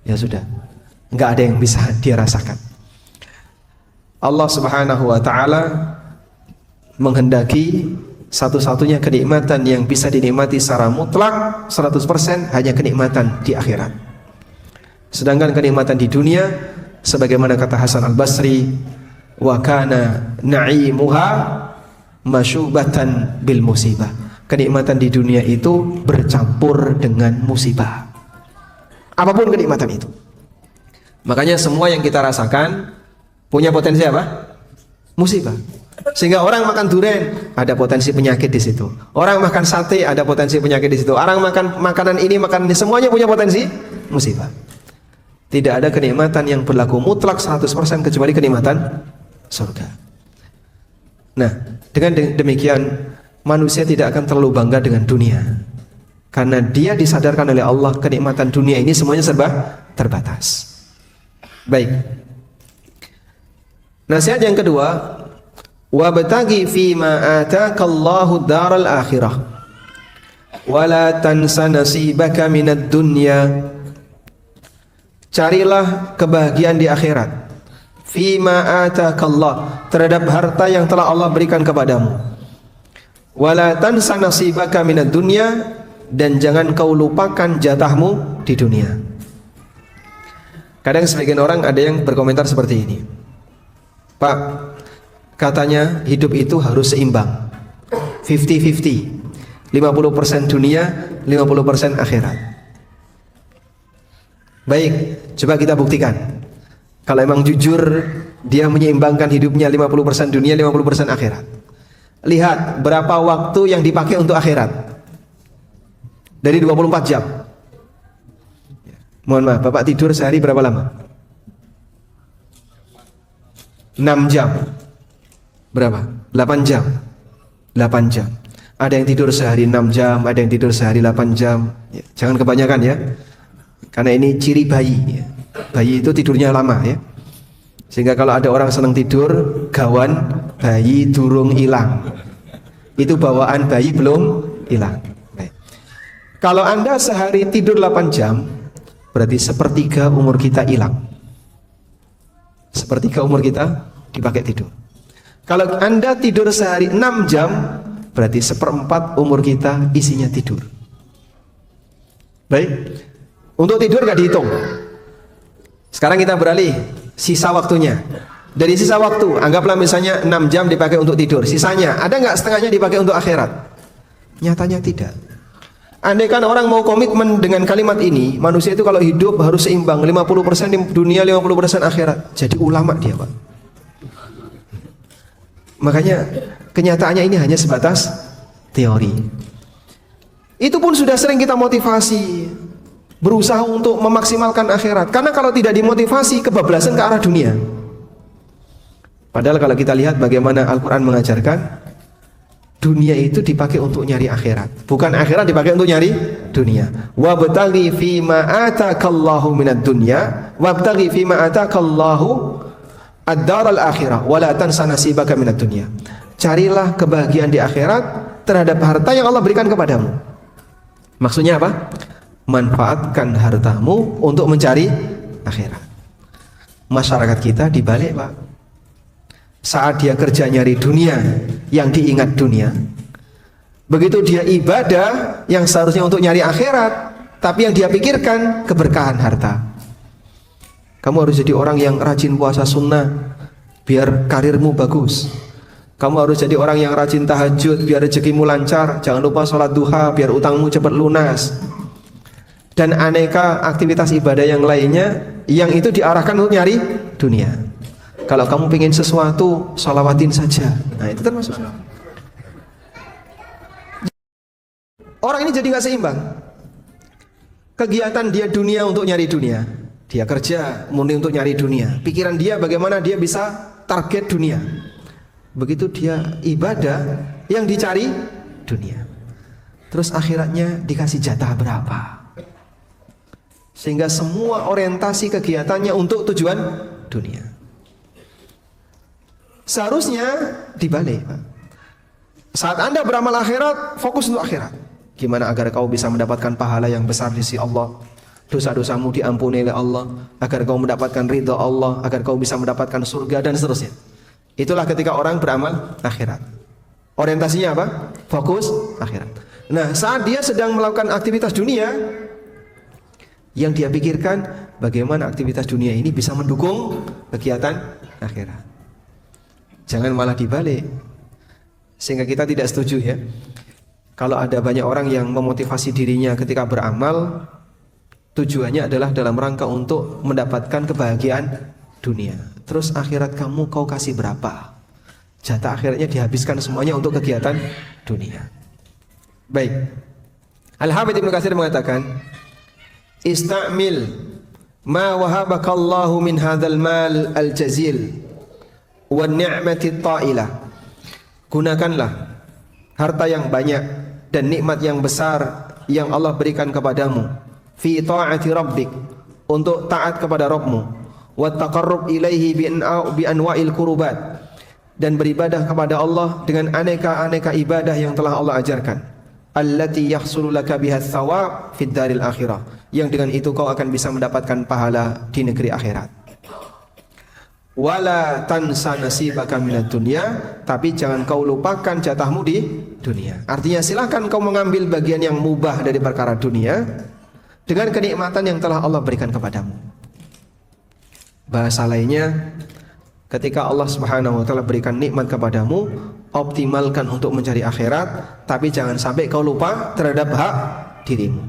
Ya sudah, nggak ada yang bisa dia rasakan. Allah Subhanahu wa taala menghendaki satu-satunya kenikmatan yang bisa dinikmati secara mutlak 100% hanya kenikmatan di akhirat. Sedangkan kenikmatan di dunia sebagaimana kata Hasan Al-Basri, wa kana na'imuha masyubatan bil musibah. Kenikmatan di dunia itu bercampur dengan musibah. Apapun kenikmatan itu. Makanya semua yang kita rasakan punya potensi apa? Musibah. Sehingga orang makan durian ada potensi penyakit di situ. Orang makan sate ada potensi penyakit di situ. Orang makan makanan ini, makanan ini, semuanya punya potensi musibah. Tidak ada kenikmatan yang berlaku mutlak 100% kecuali kenikmatan surga. Nah, dengan demikian manusia tidak akan terlalu bangga dengan dunia, karena dia disadarkan oleh Allah kenikmatan dunia ini semuanya serba terbatas. Baik. Nasihat yang kedua, wabtaghi fima ataakallahu daral akhirah wala tansa nasibaka minad dunya. Carilah kebahagiaan di akhirat. Fima ataakallah, terhadap harta yang telah Allah berikan kepadamu. Wala tansa nasibaka minad dunya, dan jangan kau lupakan jatahmu di dunia. Kadang sebagian orang ada yang berkomentar seperti ini, Pak, katanya hidup itu harus seimbang, 50-50, 50% dunia, 50% akhirat. Baik, coba kita buktikan. Kalau emang jujur dia menyeimbangkan hidupnya 50% dunia, 50% akhirat. Lihat berapa waktu yang dipakai untuk akhirat. Dari 24 jam. Mohon maaf, Bapak tidur sehari berapa lama? 6 jam. Berapa? 8 jam. 8 jam. Ada yang tidur sehari 6 jam, ada yang tidur sehari 8 jam. Ya, jangan kebanyakan ya. Karena ini ciri bayi ya. Bayi itu tidurnya lama ya. Sehingga kalau ada orang senang tidur, gawan bayi durung hilang. Itu bawaan bayi belum hilang. Baik. Kalau Anda sehari tidur 8 jam, berarti sepertiga umur kita hilang. Sepertiga umur kita dipakai tidur. Kalau Anda tidur sehari 6 jam, berarti 1/4 umur kita isinya tidur. Baik. Untuk tidur gak dihitung. Sekarang kita beralih sisa waktunya. Dari sisa waktu, anggaplah misalnya 6 jam dipakai untuk tidur. Sisanya, ada nggak setengahnya dipakai untuk akhirat? Nyatanya tidak. Andaikan orang mau komitmen dengan kalimat ini, manusia itu kalau hidup harus seimbang, 50% di dunia, 50% akhirat. Jadi ulama dia Pak. Makanya kenyataannya ini hanya sebatas teori. Itu pun sudah sering kita motivasi, berusaha untuk memaksimalkan akhirat. Karena kalau tidak dimotivasi, kebablasan ke arah dunia. Padahal kalau kita lihat bagaimana Al-Quran mengajarkan, dunia itu dipakai untuk nyari akhirat, bukan akhirat dipakai untuk nyari dunia. Wabtaghi fima atakallahu minad dunya wabtaghi fima atakallahu ad-daral akhirah wala tansa nasibaka minad dunya. Carilah kebahagiaan di akhirat terhadap harta yang Allah berikan kepadamu. Maksudnya apa? Manfaatkan hartamu untuk mencari akhirat. Masyarakat kita dibalik, Pak. Saat dia kerja nyari dunia, yang diingat dunia. Begitu dia ibadah, yang seharusnya untuk nyari akhirat, tapi yang dia pikirkan keberkahan harta. Kamu harus jadi orang yang rajin puasa sunnah, biar karirmu bagus. Kamu harus jadi orang yang rajin tahajud, biar rezekimu lancar. Jangan lupa sholat duha, biar utangmu cepat lunas. Dan aneka aktivitas ibadah yang lainnya, yang itu diarahkan untuk nyari dunia. Kalau kamu pengen sesuatu, sholawatin saja. Nah, itu termasuk. Orang ini jadi nggak seimbang. Kegiatan dia dunia untuk nyari dunia. Dia kerja murni untuk nyari dunia. Pikiran dia bagaimana dia bisa target dunia. Begitu dia ibadah, yang dicari dunia. Terus akhiratnya dikasih jatah berapa? Sehingga semua orientasi kegiatannya untuk tujuan dunia. Seharusnya dibalik, Pak. Saat Anda beramal akhirat, fokus untuk akhirat. Gimana agar kau bisa mendapatkan pahala yang besar di sisi Allah, dosa-dosamu diampuni oleh Allah, agar kau mendapatkan ridha Allah, agar kau bisa mendapatkan surga dan seterusnya. Itulah ketika orang beramal akhirat. Orientasinya apa? Fokus akhirat. Nah, saat dia sedang melakukan aktivitas dunia, yang dia pikirkan bagaimana aktivitas dunia ini bisa mendukung kegiatan akhirat. Jangan malah dibalik. Sehingga kita tidak setuju, ya. Kalau ada banyak orang yang memotivasi dirinya ketika beramal, tujuannya adalah dalam rangka untuk mendapatkan kebahagiaan dunia. Terus akhirat kamu kau kasih berapa? Jatah akhirnya dihabiskan semuanya untuk kegiatan dunia. Baik. Al-Hafidz Ibnu Katsir mengatakan, "Istamil ma wahabakallahu min hadzal mal al-jazil wan ni'mati ta'ilah." Gunakanlah harta yang banyak dan nikmat yang besar yang Allah berikan kepadamu fi ta'ati rabbik, untuk taat kepada Rabbmu, wa taqarrub ilaihi bi anwa'il qurubat, dan beribadah kepada Allah dengan aneka-aneka ibadah yang telah Allah ajarkan, allati yahsulu laka biha thawab fid daril akhirah, yang dengan itu kau akan bisa mendapatkan pahala di negeri akhirat. Wala tansa nasibaka minad dunya, tapi jangan kau lupakan jatahmu di dunia. Artinya silakan kau mengambil bagian yang mubah dari perkara dunia dengan kenikmatan yang telah Allah berikan kepadamu. Bahasa lainnya, ketika Allah Subhanahu wa taala berikan nikmat kepadamu, optimalkan untuk mencari akhirat, tapi jangan sampai kau lupa terhadap hak dirimu.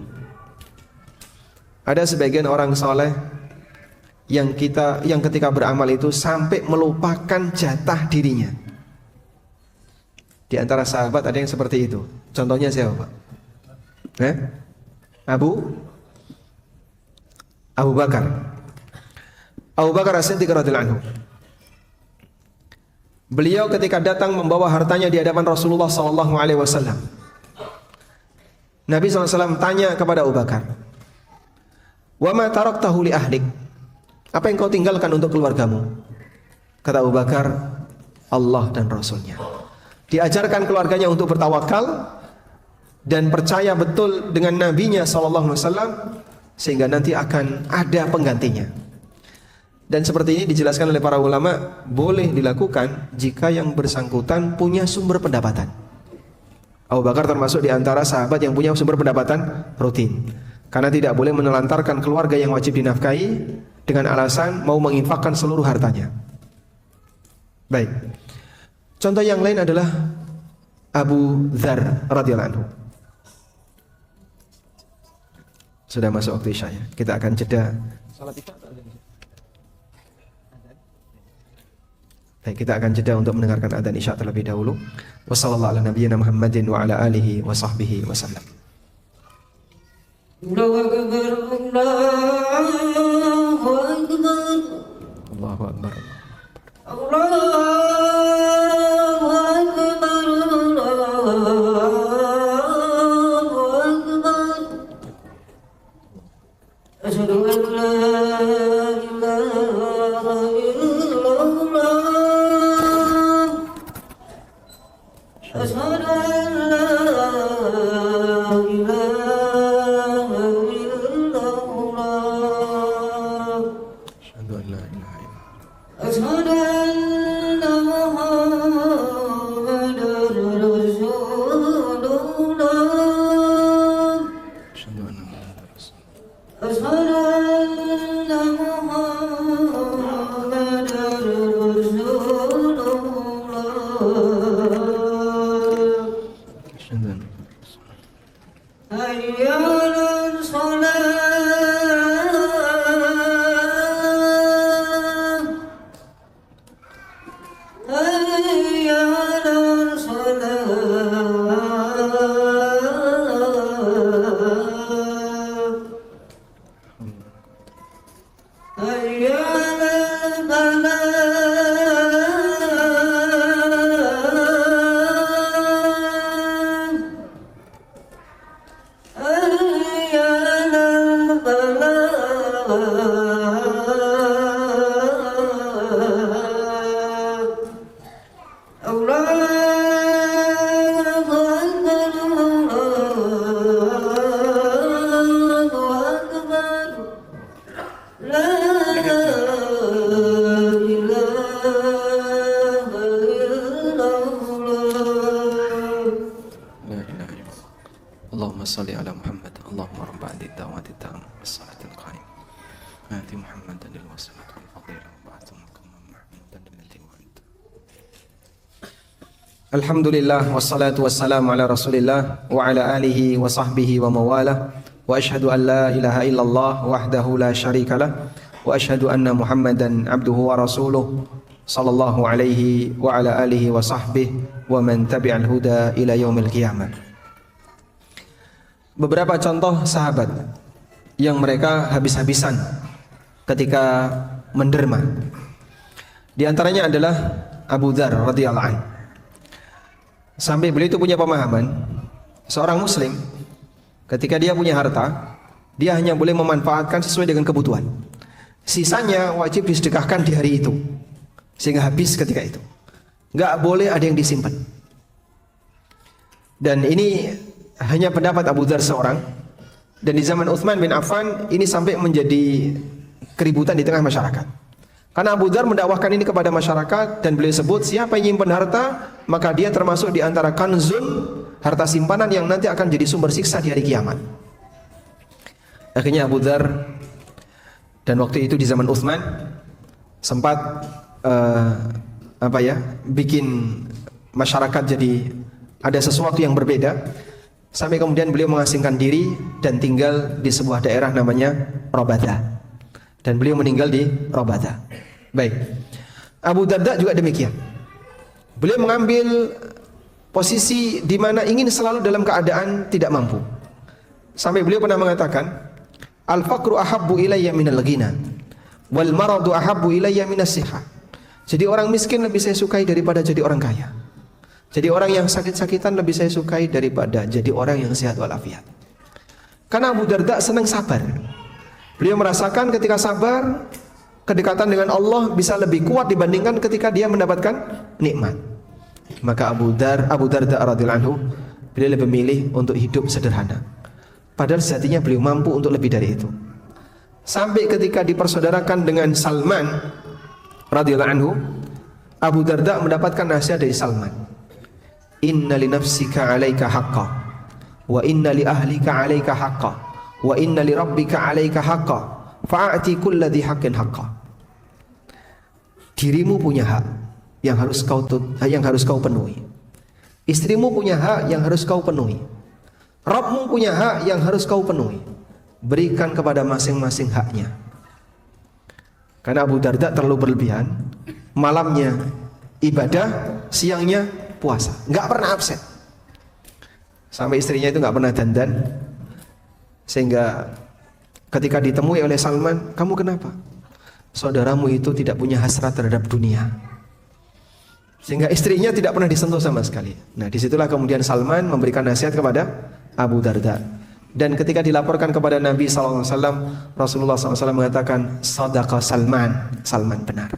Ada sebagian orang soleh yang ketika beramal itu sampai melupakan jatah dirinya. Di antara sahabat ada yang seperti itu. Contohnya siapa, Pak? Abu Bakar. Abu Bakar As-Siddiq radhiyallahu anhu. Beliau ketika datang membawa hartanya di hadapan Rasulullah SAW, Nabi SAW tanya kepada Abu Bakar, "Wa ma taraktahu li ahlik?" Apa yang kau tinggalkan untuk keluargamu? Kata Abu Bakar, Allah dan Rasulnya. Diajarkan keluarganya untuk bertawakal dan percaya betul dengan nabinya SAW, sehingga nanti akan ada penggantinya. Dan seperti ini dijelaskan oleh para ulama, boleh dilakukan jika yang bersangkutan punya sumber pendapatan. Abu Bakar termasuk di antara sahabat yang punya sumber pendapatan rutin, karena tidak boleh menelantarkan keluarga yang wajib dinafkahi dengan alasan mau menginfakkan seluruh hartanya. Baik. Contoh yang lain adalah Abu Dzar radhiyallahu anhu. Sudah masuk waktu Isya ya. Kita akan jeda salat Isya. Baik, kita akan jeda untuk mendengarkan adzan Isya terlebih dahulu. Wassallallahu ala nabiyyina Muhammadin wa ala alihi wa sahbihi wasallam. Allahu Akbar, Allahu Akbar, Allahu Akbar. Allahu Akbar, Allahu Akbar. Asyhadu an la ilaha illallah. Asyhadu an la ilaha illallah. Asyhadu an la ilaha illallah. أشهد أن محمدًا رسول الله. Asyhadu anna Muhammadar Rasulullah. أشهد أن محمدًا رسول الله. Asyhadu anna حي على الصلاة. حي على الصلاة. حي على الفلاح. حي على الفلاح. الله أكبر، الله أكبر. لا إله إلا الله. La ilaha illallah. Allahumma salli ala Muhammad. Allahumma rabb hadhihi ad-da'wati at-tammah was-salati al-qa'imah. Ati Muhammadan al-wasilata wal fadilah wa ba'athu maqaman mahmudan alladhi wa'ada. Alhamdulillah wassalatu wassalamu ala Rasulillah wa ala alihi wa sahbihi wa mawalah. Wa asyhadu an la ilaha illallah wahdahu la syarikalah wa asyhadu anna Muhammadan abduhu wa rasuluh sallallahu alaihi wa ala alihi wa sahbihi wa man tabi'al huda ila yaumil qiyamah. Beberapa contoh sahabat yang mereka habis-habisan ketika menderma. Di antaranya adalah Abu Dzar radhiyallahu anhu. Sampai beliau itu punya pemahaman, seorang muslim ketika dia punya harta, dia hanya boleh memanfaatkan sesuai dengan kebutuhan. Sisanya wajib disedekahkan di hari itu, sehingga habis ketika itu. Nggak boleh ada yang disimpan. Dan ini hanya pendapat Abu Dzar seorang. Dan di zaman Utsman bin Affan ini sampai menjadi keributan di tengah masyarakat. Karena Abu Dzar mendakwahkan ini kepada masyarakat dan beliau sebut siapa yang menyimpan harta maka dia termasuk di antara kanzun, harta simpanan yang nanti akan jadi sumber siksa di hari kiamat. Akhirnya Abu Dzar dan waktu itu di zaman Utsman sempat bikin masyarakat jadi ada sesuatu yang berbeda. Sampai kemudian beliau mengasingkan diri dan tinggal di sebuah daerah namanya Rabatha. Dan beliau meninggal di Rabatha. Baik. Abu Darda juga demikian. Beliau mengambil posisi di mana ingin selalu dalam keadaan tidak mampu. Sampai beliau pernah mengatakan, "Al-faqru ahabbu ilayya minal ghina, wal maradu ahabbu ilayya minas sihah." Jadi orang miskin lebih saya sukai daripada jadi orang kaya. Jadi orang yang sakit-sakitan lebih saya sukai daripada jadi orang yang sehat walafiat. Karena Abu Darda senang sabar. Beliau merasakan ketika sabar, kedekatan dengan Allah bisa lebih kuat dibandingkan ketika dia mendapatkan nikmat. Maka Abu Darda radhiyallahu anhu, beliau lebih memilih untuk hidup sederhana. Padahal sejatinya beliau mampu untuk lebih dari itu. Sampai ketika dipersaudarakan dengan Salman radhiyallahu anhu, Abu Darda mendapatkan nasihat dari Salman. Inna li nafsika 'alaika haqqan wa inna li ahlika 'alaika haqqan wa inna li rabbika 'alaika haqqan fa'ati kulli dhi haqqin haqqan. Dirimu punya hak yang harus kau penuhi. Istrimu punya hak yang harus kau penuhi. Rabbmu punya hak yang harus kau penuhi. Berikan kepada masing-masing haknya. Karena Abu Darda terlalu berlebihan, malamnya ibadah, siangnya puasa, nggak pernah absen. Sampai istrinya itu nggak pernah dandan, sehingga ketika ditemui oleh Salman, kamu kenapa? Saudaramu itu tidak punya hasrat terhadap dunia, sehingga istrinya tidak pernah disentuh sama sekali. Nah, disitulah kemudian Salman memberikan nasihat kepada Abu Darda. Dan ketika dilaporkan kepada Nabi SAW, Rasulullah SAW mengatakan, Sadaqa Salman, Salman benar.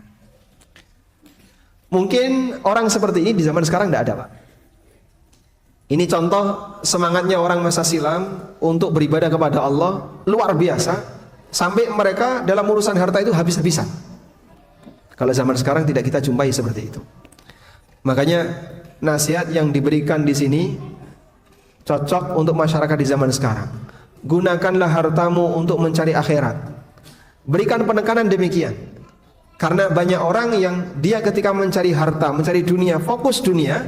Mungkin orang seperti ini di zaman sekarang tidak ada, Pak. Ini contoh semangatnya orang masa silam untuk beribadah kepada Allah luar biasa, sampai mereka dalam urusan harta itu habis-habisan. Kalau zaman sekarang tidak kita jumpai seperti itu. Makanya nasihat yang diberikan di sini cocok untuk masyarakat di zaman sekarang. Gunakanlah hartamu untuk mencari akhirat. Berikan penekanan demikian. Karena banyak orang yang dia ketika mencari harta, mencari dunia, fokus dunia,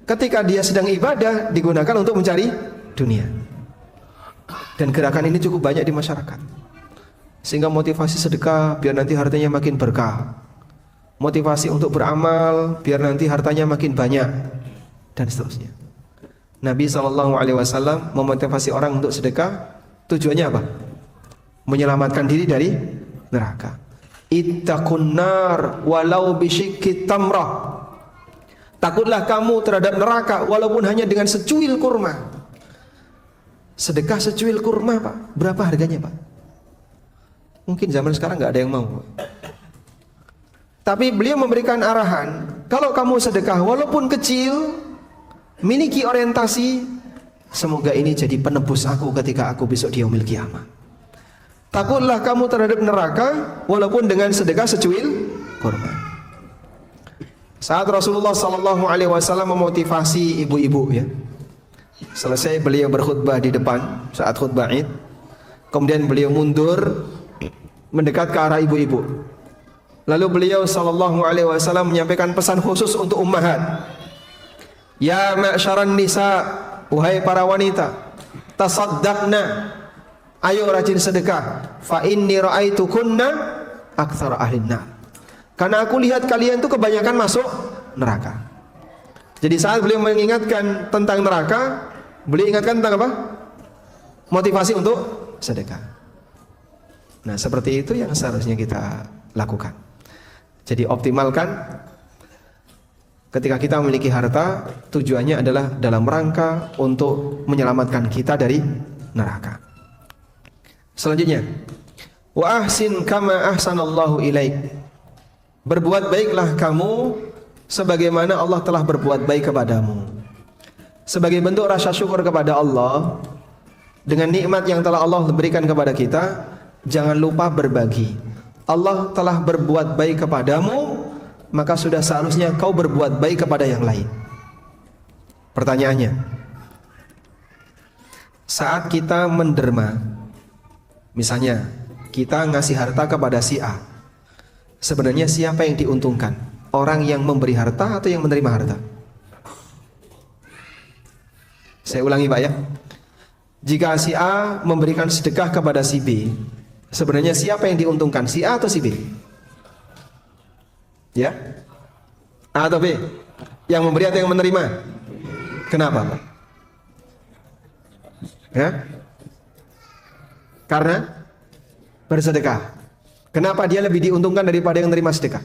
ketika dia sedang ibadah digunakan untuk mencari dunia. Dan gerakan ini cukup banyak di masyarakat. Sehingga motivasi sedekah biar nanti hartanya makin berkah. Motivasi untuk beramal biar nanti hartanya makin banyak, dan seterusnya. Nabi SAW memotivasi orang untuk sedekah, tujuannya apa? Menyelamatkan diri dari neraka. Ittaqun nar walau bisyikki tamrah. Takutlah kamu terhadap neraka walaupun hanya dengan secuil kurma. Sedekah secuil kurma, Pak. Berapa harganya, Pak? Mungkin zaman sekarang nggak ada yang mau, Pak. Tapi beliau memberikan arahan, kalau kamu sedekah walaupun kecil, miliki orientasi, semoga ini jadi penebus aku ketika aku besok di yaumil qiyamah. Takutlah kamu terhadap neraka walaupun dengan sedekah secuil kurma. Saat Rasulullah SAW memotivasi ibu-ibu, ya, selesai beliau berkhutbah di depan saat khutbah Id, kemudian beliau mundur mendekat ke arah ibu-ibu. Lalu beliau SAW menyampaikan pesan khusus untuk ummahat. Ya ma'syaran nisa, wahai para wanita, tasaddaqna, ayo rajin sedekah. Fa inni ra'aitukunna aktsara ahlin nar. Karena aku lihat kalian itu kebanyakan masuk neraka. Jadi saat beliau mengingatkan tentang neraka, beliau ingatkan tentang apa? Motivasi untuk sedekah. Nah, seperti itu yang seharusnya kita lakukan. Jadi optimalkan ketika kita memiliki harta, tujuannya adalah dalam rangka untuk menyelamatkan kita dari neraka. Selanjutnya, wa ahsin kama ahsanallahu ilaik. Berbuat baiklah kamu sebagaimana Allah telah berbuat baik kepadamu. Sebagai bentuk rasa syukur kepada Allah dengan nikmat yang telah Allah berikan kepada kita, jangan lupa berbagi. Allah telah berbuat baik kepadamu, maka sudah seharusnya kau berbuat baik kepada yang lain. Pertanyaannya, saat kita menderma, misalnya kita ngasih harta kepada si A, sebenarnya siapa yang diuntungkan? Orang yang memberi harta atau yang menerima harta? Saya ulangi, Pak, ya. Jika si A memberikan sedekah kepada si B, sebenarnya siapa yang diuntungkan? Si A atau si B? Ya? A atau B? Yang memberi atau yang menerima? Kenapa, Pak? Ya? Karena bersedekah. Kenapa dia lebih diuntungkan daripada yang menerima sedekah?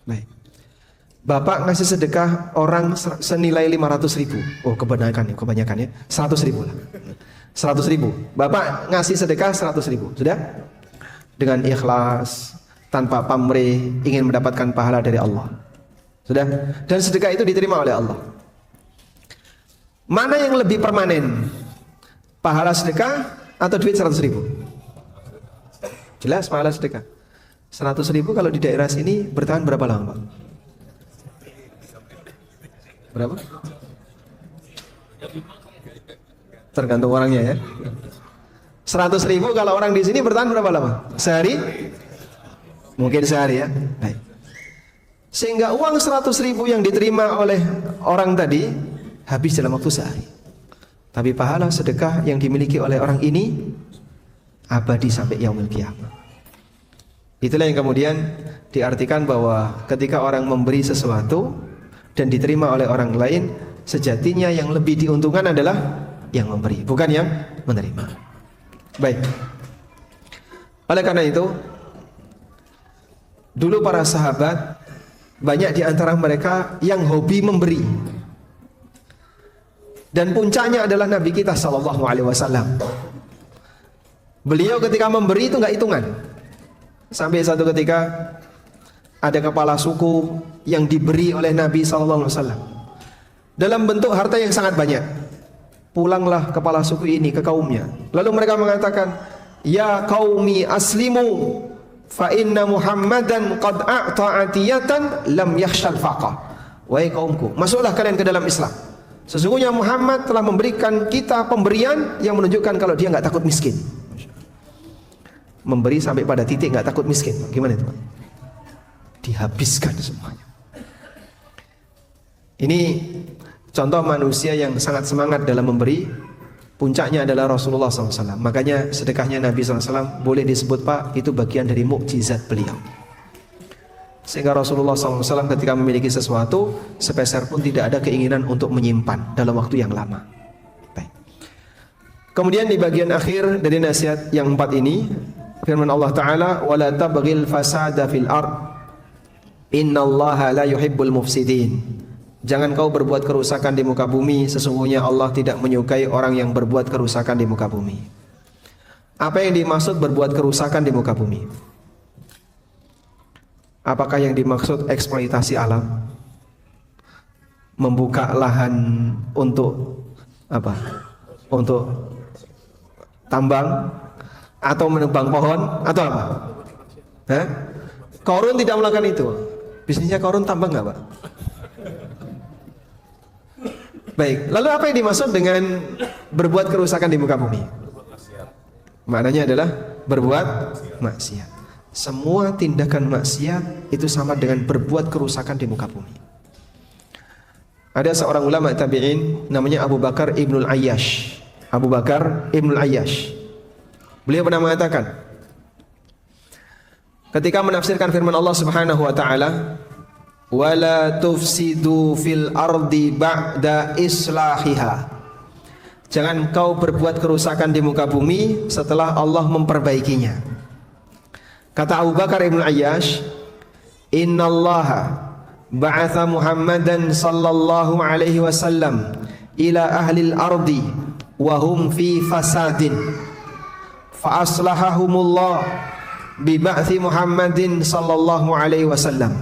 Baik. Bapak ngasih sedekah orang senilai 500.000. Oh, kebanyakan ya. 100.000 lah. 100.000. Bapak ngasih sedekah 100.000. Sudah? Dengan ikhlas, tanpa pamrih, ingin mendapatkan pahala dari Allah. Sudah? Dan sedekah itu diterima oleh Allah. Mana yang lebih permanen? Pahala sedekah atau duit 100.000? Jelas pahala sedekah. 100.000 kalau di daerah sini bertahan berapa lama, Pak? Berapa? Tergantung orangnya, ya. 100.000 kalau orang di sini bertahan berapa lama? Sehari? Mungkin sehari, ya. Baik. Sehingga uang 100.000 yang diterima oleh orang tadi habis dalam waktu sehari. Tapi pahala sedekah yang dimiliki oleh orang ini abadi sampai yaumil qiyamah. Itulah yang kemudian diartikan bahwa ketika orang memberi sesuatu dan diterima oleh orang lain, sejatinya yang lebih diuntungkan adalah yang memberi, bukan yang menerima. Baik. Oleh karena itu, dulu para sahabat banyak di antara mereka yang hobi memberi. Dan puncaknya adalah Nabi kita sallallahu alaihi wasallam. Beliau ketika memberi itu enggak hitungan. Sampai satu ketika ada kepala suku yang diberi oleh Nabi sallallahu alaihi wasallam dalam bentuk harta yang sangat banyak. Pulanglah kepala suku ini ke kaumnya. Lalu mereka mengatakan, "Ya qaumi aslimu fa inna Muhammadan qad a'ta atiyatan lam yakhshal faqa." Wahai kaumku, masuklah kalian ke dalam Islam. Sesungguhnya Muhammad telah memberikan kita pemberian yang menunjukkan kalau dia enggak takut miskin. Memberi sampai pada titik enggak takut miskin. Gimana itu, Pak? Dihabiskan semuanya. Ini contoh manusia yang sangat semangat dalam memberi. Puncaknya adalah Rasulullah SAW. Makanya sedekahnya Nabi SAW boleh disebut, Pak, itu bagian dari mukjizat beliau. Sehingga Rasulullah SAW ketika memiliki sesuatu, sepeser pun tidak ada keinginan untuk menyimpan dalam waktu yang lama. Baik. Kemudian di bagian akhir dari nasihat yang 4 ini, firman Allah Ta'ala, وَلَا تَبْغِلْ فَسَادَ فِي الْأَرْضِ إِنَّ اللَّهَ لَا يُحِبُّ الْمُفْسِدِينَ. Jangan kau berbuat kerusakan di muka bumi, sesungguhnya Allah tidak menyukai orang yang berbuat kerusakan di muka bumi. Apa yang dimaksud berbuat kerusakan di muka bumi? Apakah yang dimaksud eksploitasi alam? Membuka lahan untuk apa? Untuk tambang atau menebang pohon atau apa? Hah? Qarun tidak melakukan itu. Bisnisnya Qarun tambang nggak, Pak? Baik, lalu apa yang dimaksud dengan berbuat kerusakan di muka bumi? Maknanya adalah berbuat maksiat. Semua tindakan maksiat itu sama dengan berbuat kerusakan di muka bumi. Ada seorang ulama tabi'in namanya Abu Bakar Ibnul Ayyash. Abu Bakar Ibnul Ayyash. Beliau pernah mengatakan, ketika menafsirkan firman Allah Subhanahu wa taala, "Wala tufsidu fil ardi ba'da islahiha." Jangan kau berbuat kerusakan di muka bumi setelah Allah memperbaikinya. Kata Abu Bakar Ibn Ayyash, "Innallaha ba'atha Muhammadan sallallahu alaihi wasallam ila ahlil ardi wa hum fi fasadin fa aslahahumullah bi ba'thi Muhammadin sallallahu alaihi wasallam.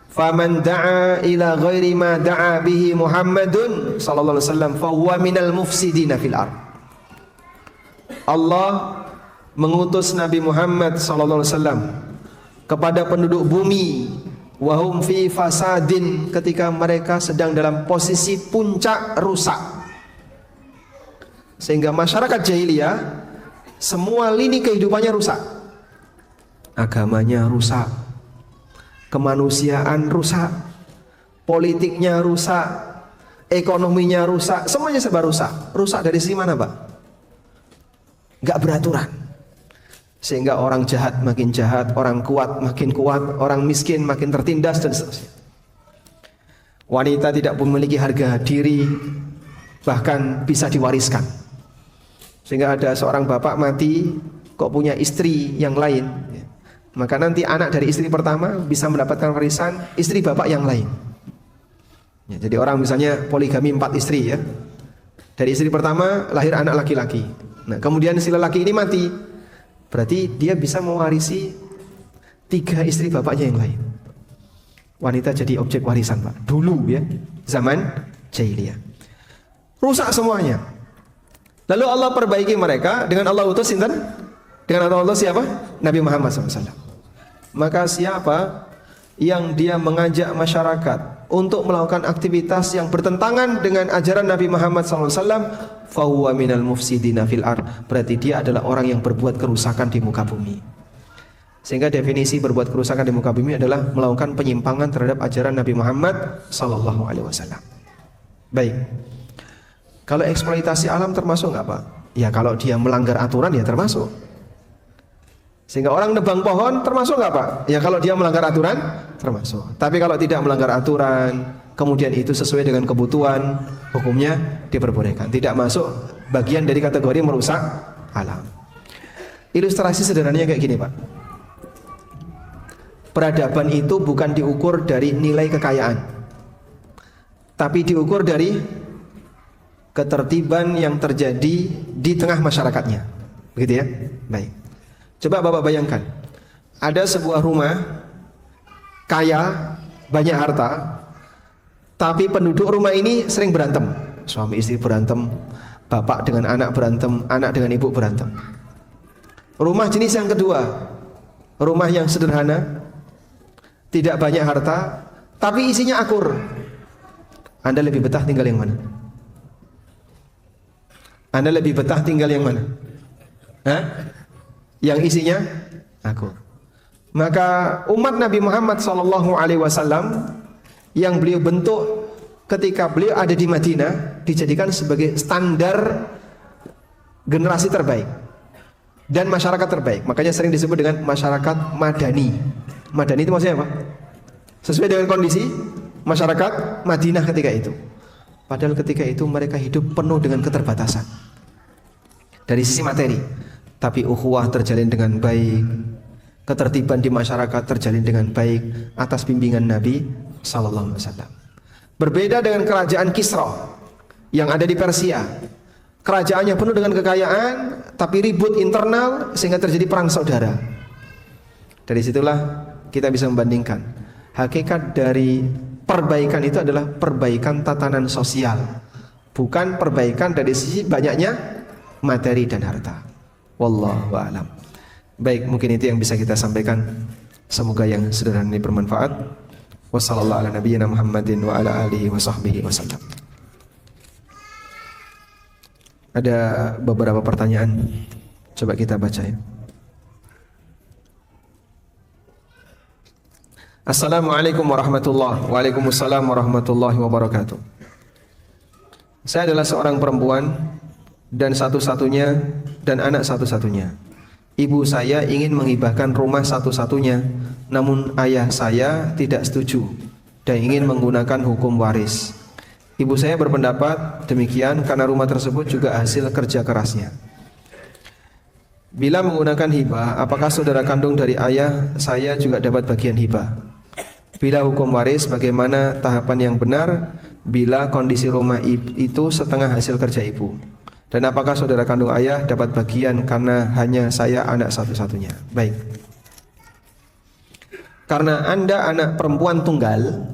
Faman da'a ila ghairi ma da'a bihi Muhammadun sallallahu alaihi wasallam fa huwa minal mufsidina fil ard." Allah mengutus Nabi Muhammad SAW kepada penduduk bumi, wahum fi fasadin, ketika mereka sedang dalam posisi puncak rusak. Sehingga masyarakat jahiliyah semua lini kehidupannya rusak. Agamanya rusak, kemanusiaan rusak, politiknya rusak, ekonominya rusak, semuanya serba rusak. Rusak dari sisi mana, Pak? Gak beraturan. Sehingga orang jahat makin jahat, orang kuat makin kuat, orang miskin makin tertindas dan seterusnya. Wanita tidak memiliki harga diri, bahkan bisa diwariskan. Sehingga ada seorang bapak mati kok punya istri yang lain, maka nanti anak dari istri pertama bisa mendapatkan warisan istri bapak yang lain. Ya, jadi orang misalnya poligami 4 istri ya. Dari istri pertama lahir anak laki-laki. Nah, kemudian si lelaki ini mati. Berarti dia bisa mewarisi 3 istri bapaknya yang lain. Wanita jadi objek warisan, Pak. Dulu ya, zaman jahiliyah. Rusak semuanya. Lalu Allah perbaiki mereka dengan Allah utus sinten? Dengan Allah siapa? Nabi Muhammad SAW. Maka siapa yang dia mengajak masyarakat untuk melakukan aktivitas yang bertentangan dengan ajaran Nabi Muhammad SAW, fahuwa minal mufsidina fil ard, berarti dia adalah orang yang berbuat kerusakan di muka bumi. Sehingga definisi berbuat kerusakan di muka bumi adalah melakukan penyimpangan terhadap ajaran Nabi Muhammad SAW. Baik, kalau eksploitasi alam termasuk nggak, Pak? Ya kalau dia melanggar aturan ya termasuk. Sehingga orang nebang pohon termasuk nggak Pak? Ya kalau dia melanggar aturan termasuk. Tapi kalau tidak melanggar aturan, kemudian itu sesuai dengan kebutuhan, hukumnya diperbolehkan. Tidak masuk bagian dari kategori merusak alam. Ilustrasi sederhananya kayak gini Pak. Peradaban itu bukan diukur dari nilai kekayaan, tapi diukur dari ketertiban yang terjadi di tengah masyarakatnya. Begitu ya? Baik. Coba Bapak bayangkan, ada sebuah rumah kaya, banyak harta, tapi penduduk rumah ini sering berantem. Suami istri berantem, bapak dengan anak berantem, anak dengan ibu berantem. Rumah jenis yang kedua, rumah yang sederhana, tidak banyak harta, tapi isinya akur. Anda lebih betah tinggal yang mana? Anda lebih betah tinggal yang mana? Hah? Yang isinya akur. Maka umat Nabi Muhammad SAW yang beliau bentuk ketika beliau ada di Madinah dijadikan sebagai standar generasi terbaik dan masyarakat terbaik. Makanya sering disebut dengan masyarakat Madani. Madani itu maksudnya apa? Sesuai dengan kondisi masyarakat Madinah ketika itu. Padahal ketika itu mereka hidup penuh dengan keterbatasan dari sisi materi, tapi ukhuwah terjalin dengan baik, ketertiban di masyarakat terjalin dengan baik atas bimbingan Nabi sallallahu alaihi wasallam. Berbeda dengan kerajaan Kisra yang ada di Persia. Kerajaannya penuh dengan kekayaan, tapi ribut internal sehingga terjadi perang saudara. Dari situlah kita bisa membandingkan. Hakikat dari perbaikan itu adalah perbaikan tatanan sosial, bukan perbaikan dari sisi banyaknya materi dan harta. Wallahu a'lam. Baik, mungkin itu yang bisa kita sampaikan. Semoga yang sederhana ini bermanfaat. Wassallallahu ala nabiyyina Muhammadin wa ala alihi wa sahbihi wasallam. Ada beberapa pertanyaan, coba kita baca ya. Assalamualaikum warahmatullahi wabarakatuh. Waalaikumsalam warahmatullahi wabarakatuh. Saya adalah seorang perempuan dan satu-satunya dan anak satu-satunya. Ibu saya ingin menghibahkan rumah satu-satunya, namun ayah saya tidak setuju dan ingin menggunakan hukum waris. Ibu saya berpendapat demikian karena rumah tersebut juga hasil kerja kerasnya. Bila menggunakan hibah, apakah saudara kandung dari ayah saya juga dapat bagian hibah? Bila hukum waris, bagaimana tahapan yang benar bila kondisi rumah itu setengah hasil kerja ibu? Dan apakah saudara kandung ayah dapat bagian karena hanya saya anak satu-satunya? Baik. Karena Anda anak perempuan tunggal,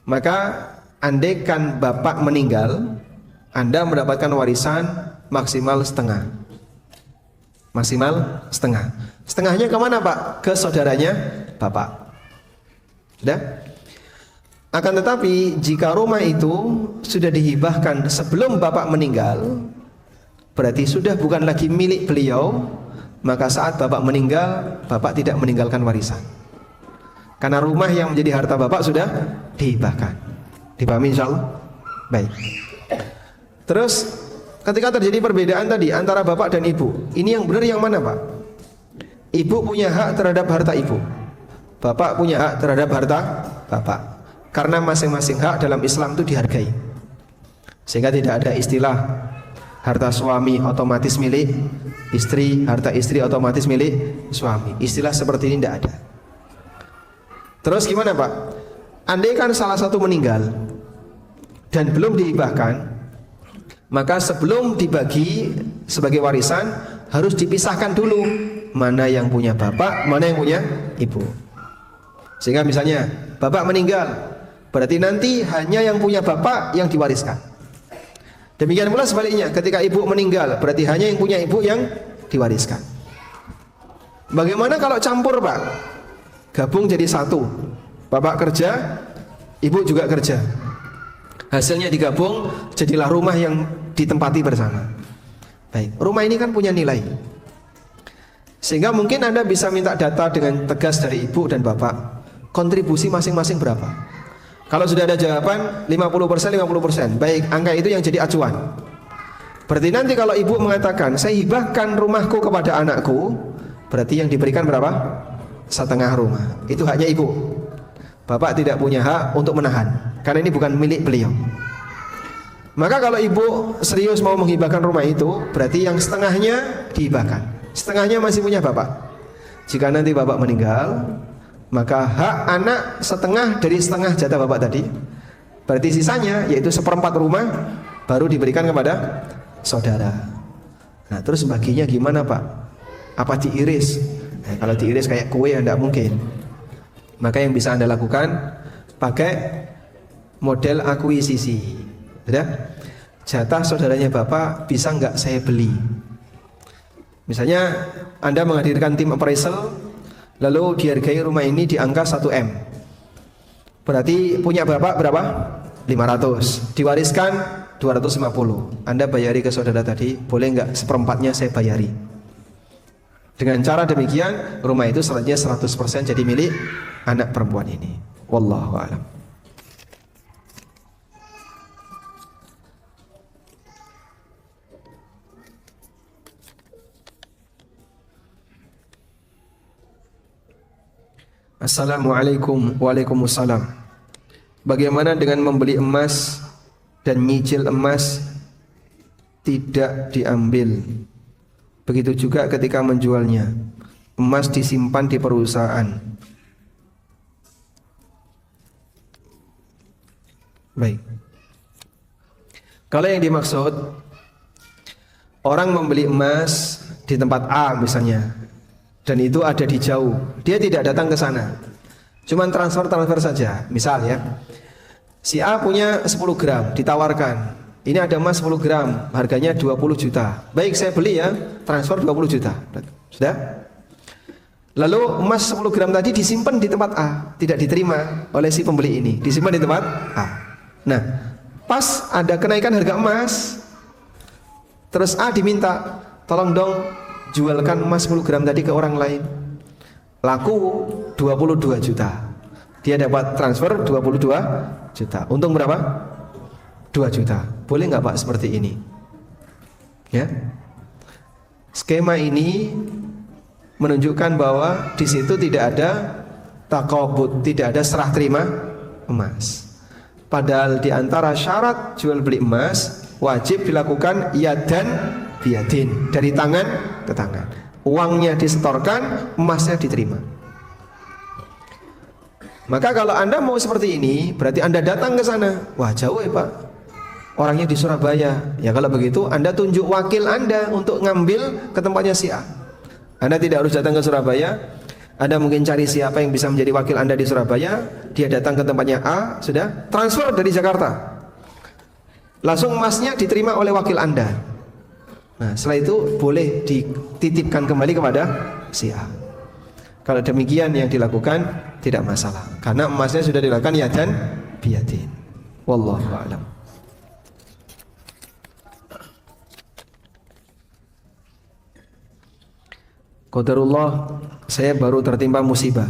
maka andaikan bapak meninggal, Anda mendapatkan warisan maksimal setengah. Maksimal setengah. Setengahnya kemana Pak? Ke saudaranya bapak. Sudah? Akan tetapi jika rumah itu sudah dihibahkan sebelum bapak meninggal, berarti sudah bukan lagi milik beliau, maka saat bapak meninggal, bapak tidak meninggalkan warisan. Karena rumah yang menjadi harta bapak sudah dihibahkan. Dipahami insyaallah? Baik. Terus ketika terjadi perbedaan tadi antara bapak dan ibu, ini yang benar yang mana Pak? Ibu punya hak terhadap harta ibu, bapak punya hak terhadap harta bapak. Karena masing-masing hak dalam Islam itu dihargai, sehingga tidak ada istilah harta suami otomatis milik istri, harta istri otomatis milik suami. Istilah seperti ini tidak ada. Terus gimana Pak? Andai kan salah satu meninggal dan belum dihibahkan, maka sebelum dibagi sebagai warisan harus dipisahkan dulu mana yang punya bapak, mana yang punya ibu. Sehingga misalnya bapak meninggal, berarti nanti hanya yang punya bapak yang diwariskan. Demikian pula sebaliknya, ketika ibu meninggal, berarti hanya yang punya ibu yang diwariskan. Bagaimana kalau campur Pak? Gabung jadi satu, bapak kerja, ibu juga kerja. Hasilnya digabung, jadilah rumah yang ditempati bersama. Baik, rumah ini kan punya nilai, sehingga mungkin Anda bisa minta data dengan tegas dari ibu dan bapak, kontribusi masing-masing berapa. Kalau sudah ada jawaban 50%, 50%, baik, angka itu yang jadi acuan. Berarti nanti kalau ibu mengatakan saya hibahkan rumahku kepada anakku, berarti yang diberikan berapa? Setengah rumah. Itu haknya ibu. Bapak tidak punya hak untuk menahan, karena ini bukan milik beliau. Maka kalau ibu serius mau menghibahkan rumah itu, berarti yang setengahnya dihibahkan, setengahnya masih punya bapak. Jika nanti bapak meninggal, maka hak anak setengah dari setengah jatah bapak tadi. Berarti sisanya, yaitu 1/4 rumah, baru diberikan kepada saudara. Nah, terus baginya gimana Pak? Apa diiris? Nah, kalau diiris kayak kue ya tidak mungkin. Maka yang bisa Anda lakukan, pakai model akuisisi. Sudah? Jatah saudaranya bapak bisa nggak saya beli? Misalnya Anda menghadirkan tim appraisal, lalu dihargai rumah ini di angka 1 M. Berarti punya bapak berapa? 500. Diwariskan 250. Anda bayari ke saudara tadi, boleh nggak 1/4-nya saya bayari? Dengan cara demikian, rumah itu selanjutnya 100% jadi milik anak perempuan ini. Wallahu a'lam. Assalamualaikum. Waalaikumsalam. Bagaimana dengan membeli emas dan nyicil emas tidak diambil? Begitu juga ketika menjualnya, emas disimpan di perusahaan. Baik. Kalau yang dimaksud orang membeli emas di tempat A misalnya, dan itu ada di jauh, dia tidak datang ke sana, cuman transfer saja. Misal ya, si A punya 10 gram, ditawarkan, ini ada emas 10 gram, harganya 20 juta. Baik, saya beli ya, transfer 20 juta. Sudah? Lalu emas 10 gram tadi disimpan di tempat A, tidak diterima oleh si pembeli ini, disimpan di tempat A. Nah, pas ada kenaikan harga emas, terus A diminta, tolong dong jualkan emas 10 gram tadi ke orang lain. Laku 22 juta. Dia dapat transfer 22 juta. Untung berapa? 2 juta. Boleh nggak Pak seperti ini? Ya. Skema ini menunjukkan bahwa di situ tidak ada takobut, tidak ada serah terima emas. Padahal di antara syarat jual beli emas wajib dilakukan yadan biyadin, dari tangan ke tangan. Uangnya disetorkan, emasnya diterima. Maka kalau Anda mau seperti ini, berarti Anda datang ke sana. Wah, jauh ya Pak, orangnya di Surabaya. Ya kalau begitu Anda tunjuk wakil Anda untuk ngambil ke tempatnya si A. Anda tidak harus datang ke Surabaya. Anda mungkin cari siapa yang bisa menjadi wakil Anda di Surabaya. Dia datang ke tempatnya A, sudah transfer dari Jakarta, langsung emasnya diterima oleh wakil Anda. Nah, setelah itu boleh dititipkan kembali kepada si A. Kalau demikian yang dilakukan tidak masalah, karena emasnya sudah dilakukan yadan biyadin. Wallahu a'lam. Qadarullah, saya baru tertimpa musibah.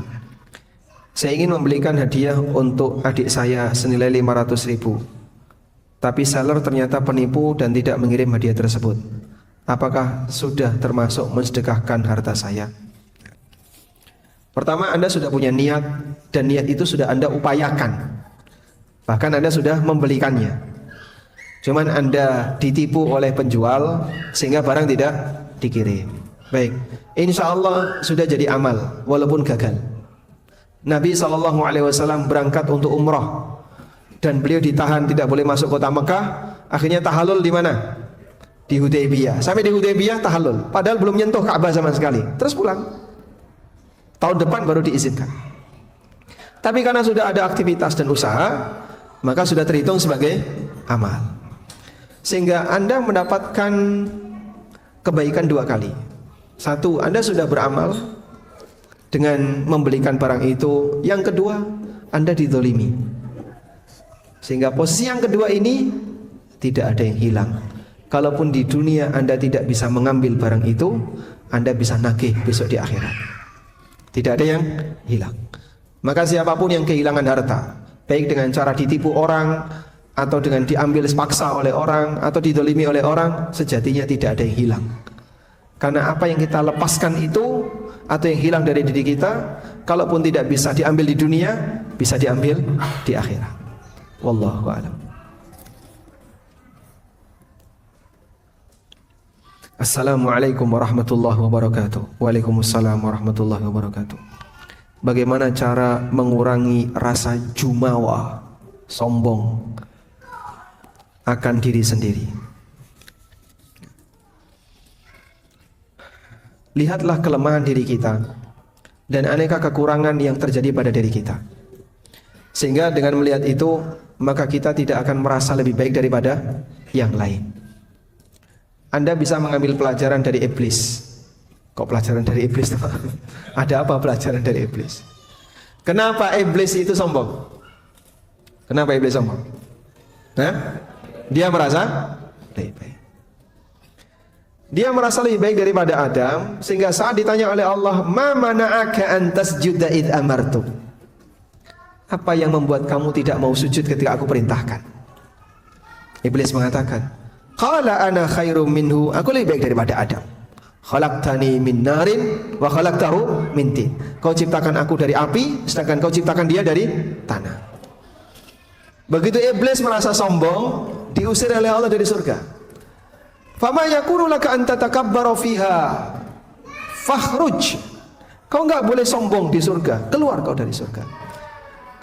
Saya ingin membelikan hadiah untuk adik saya senilai 500.000. Tapi seller ternyata penipu dan tidak mengirim hadiah tersebut. Apakah sudah termasuk mensedekahkan harta saya? Pertama, Anda sudah punya niat, dan niat itu sudah Anda upayakan. Bahkan Anda sudah membelikannya. Cuman Anda ditipu oleh penjual sehingga barang tidak dikirim. Baik, insya Allah sudah jadi amal walaupun gagal. Nabi SAW berangkat untuk umrah dan beliau ditahan, tidak boleh masuk kota Mekah. Akhirnya tahallul di mana? Di Hudaybiyah. Sampai di Hudaybiyah tahallul, padahal belum nyentuh Ka'bah sama sekali. Terus pulang. Tahun depan baru diizinkan. Tapi karena sudah ada aktivitas dan usaha, maka sudah terhitung sebagai amal. Sehingga Anda mendapatkan kebaikan 2 kali. Satu, Anda sudah beramal dengan membelikan barang itu. Yang kedua, Anda dizalimi. Sehingga posisi yang kedua ini tidak ada yang hilang. Kalaupun di dunia Anda tidak bisa mengambil barang itu, Anda bisa nagih besok di akhirat. Tidak ada yang hilang. Maka siapapun yang kehilangan harta, baik dengan cara ditipu orang, atau dengan diambil sepaksa oleh orang, atau didolimi oleh orang, sejatinya tidak ada yang hilang. Karena apa yang kita lepaskan itu atau yang hilang dari diri kita, kalaupun tidak bisa diambil di dunia, bisa diambil di akhirat. Wallahu a'lam. Assalamualaikum warahmatullahi wabarakatuh. Waalaikumsalam warahmatullahi wabarakatuh. Bagaimana cara mengurangi rasa jumawa, sombong akan diri sendiri? Lihatlah kelemahan diri kita dan aneka kekurangan yang terjadi pada diri kita. Sehingga dengan melihat itu, maka kita tidak akan merasa lebih baik daripada yang lain. Anda bisa mengambil pelajaran dari iblis. Kok pelajaran dari iblis? Ada apa pelajaran dari iblis? Kenapa iblis itu sombong? Kenapa iblis sombong? Dia merasa lebih baik. Dia merasa lebih baik daripada Adam, sehingga saat ditanya oleh Allah, "Ma mana'aka an tasjuda id amartu?" Apa yang membuat kamu tidak mau sujud ketika aku perintahkan? Iblis mengatakan, "Qala ana khairum minhu." Aku lebih baik daripada Adam. "Khalaqtani min narin wa khalaqtahu min tin." Kau ciptakan aku dari api, sedangkan kau ciptakan dia dari tanah. Begitu iblis merasa sombong, diusir oleh Allah dari surga. "Fama yakunu laka an tatakabbaru fiha fakhruj." Kau enggak boleh sombong di surga, keluar kau dari surga.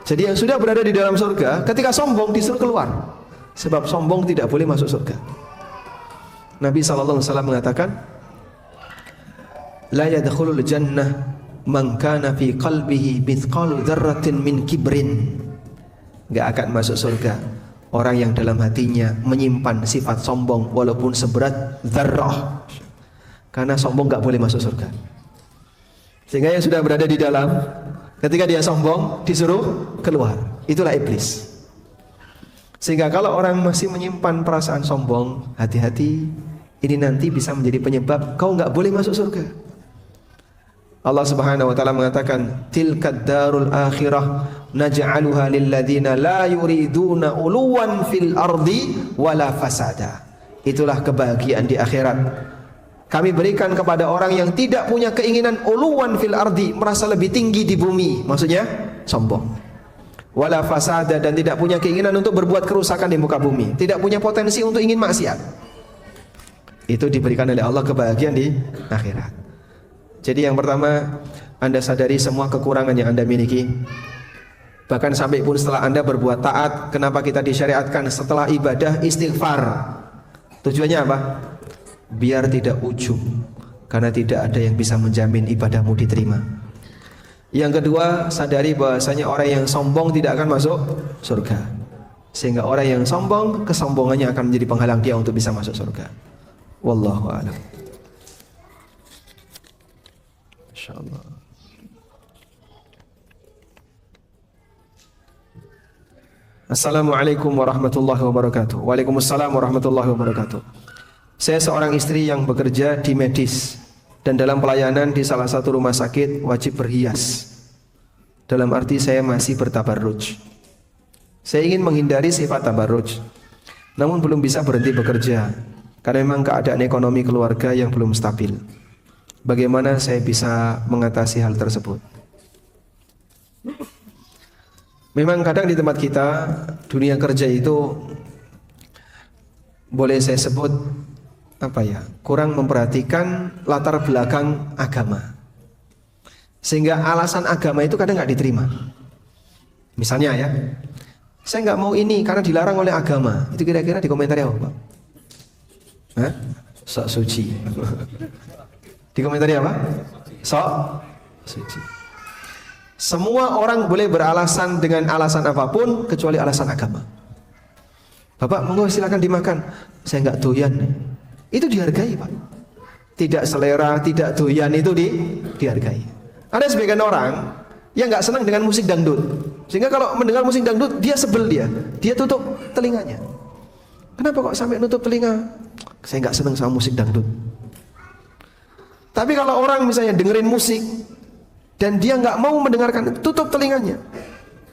Jadi yang sudah berada di dalam surga, ketika sombong disuruh keluar. Sebab sombong tidak boleh masuk surga. Nabi SAW mengatakan, "La yadkhulul jannah man kana fi qalbihi mithqalu dzarratin min kibrin." Enggak akan masuk surga orang yang dalam hatinya menyimpan sifat sombong walaupun seberat dzarrah. Karena sombong enggak boleh masuk surga. Sehingga yang sudah berada di dalam, ketika dia sombong disuruh keluar. Itulah iblis. Sehingga kalau orang masih menyimpan perasaan sombong, hati-hati, ini nanti bisa menjadi penyebab kau enggak boleh masuk surga. Allah Subhanahu wa taala mengatakan, "Tilkad darul akhirah naj'aluha lil ladzina la yuriduna uluwan fil ardi wala fasada." Itulah kebahagiaan di akhirat. Kami berikan kepada orang yang tidak punya keinginan uluwan fil ardi, merasa lebih tinggi di bumi, maksudnya sombong. Wala fasada, dan tidak punya keinginan untuk berbuat kerusakan di muka bumi, tidak punya potensi untuk ingin maksiat. Itu diberikan oleh Allah kebahagiaan di akhirat. Jadi yang pertama, Anda sadari semua kekurangan yang Anda miliki. Bahkan sampai pun setelah Anda berbuat taat, kenapa kita disyariatkan setelah ibadah istighfar? Tujuannya apa? Biar tidak ujub, karena tidak ada yang bisa menjamin ibadahmu diterima. Yang kedua, sadari bahwasanya orang yang sombong tidak akan masuk surga. Sehingga orang yang sombong, kesombongannya akan menjadi penghalang dia untuk bisa masuk surga. Wallahu a'lam. Insyaallah. Assalamualaikum warahmatullahi wabarakatuh. Waalaikumsalam warahmatullahi wabarakatuh. Saya seorang istri yang bekerja di medis dan dalam pelayanan di salah satu rumah sakit wajib berhias. Dalam arti saya masih bertabarruj. Saya ingin menghindari sifat tabarruj, namun belum bisa berhenti bekerja karena memang keadaan ekonomi keluarga yang belum stabil. Bagaimana saya bisa mengatasi hal tersebut? Memang kadang di tempat kita, dunia kerja itu boleh saya sebut kurang memperhatikan latar belakang agama, sehingga alasan agama itu kadang nggak diterima. Misalnya ya, saya nggak mau ini karena dilarang oleh agama. Itu kira-kira dikomentari apa, Pak? Hah? Sok suci. Dikomentari apa? Sok suci. Semua orang boleh beralasan dengan alasan apapun kecuali alasan agama. Bapak, monggo silakan dimakan. Saya nggak doyan. Itu dihargai, Pak. Tidak selera, tidak doyan, itu dihargai. Ada sebagian orang yang nggak senang dengan musik dangdut, sehingga kalau mendengar musik dangdut dia sebel, dia tutup telinganya. Kenapa kok sampai nutup telinga? Saya nggak senang sama musik dangdut. Tapi kalau orang misalnya dengerin musik dan dia nggak mau mendengarkan, tutup telinganya.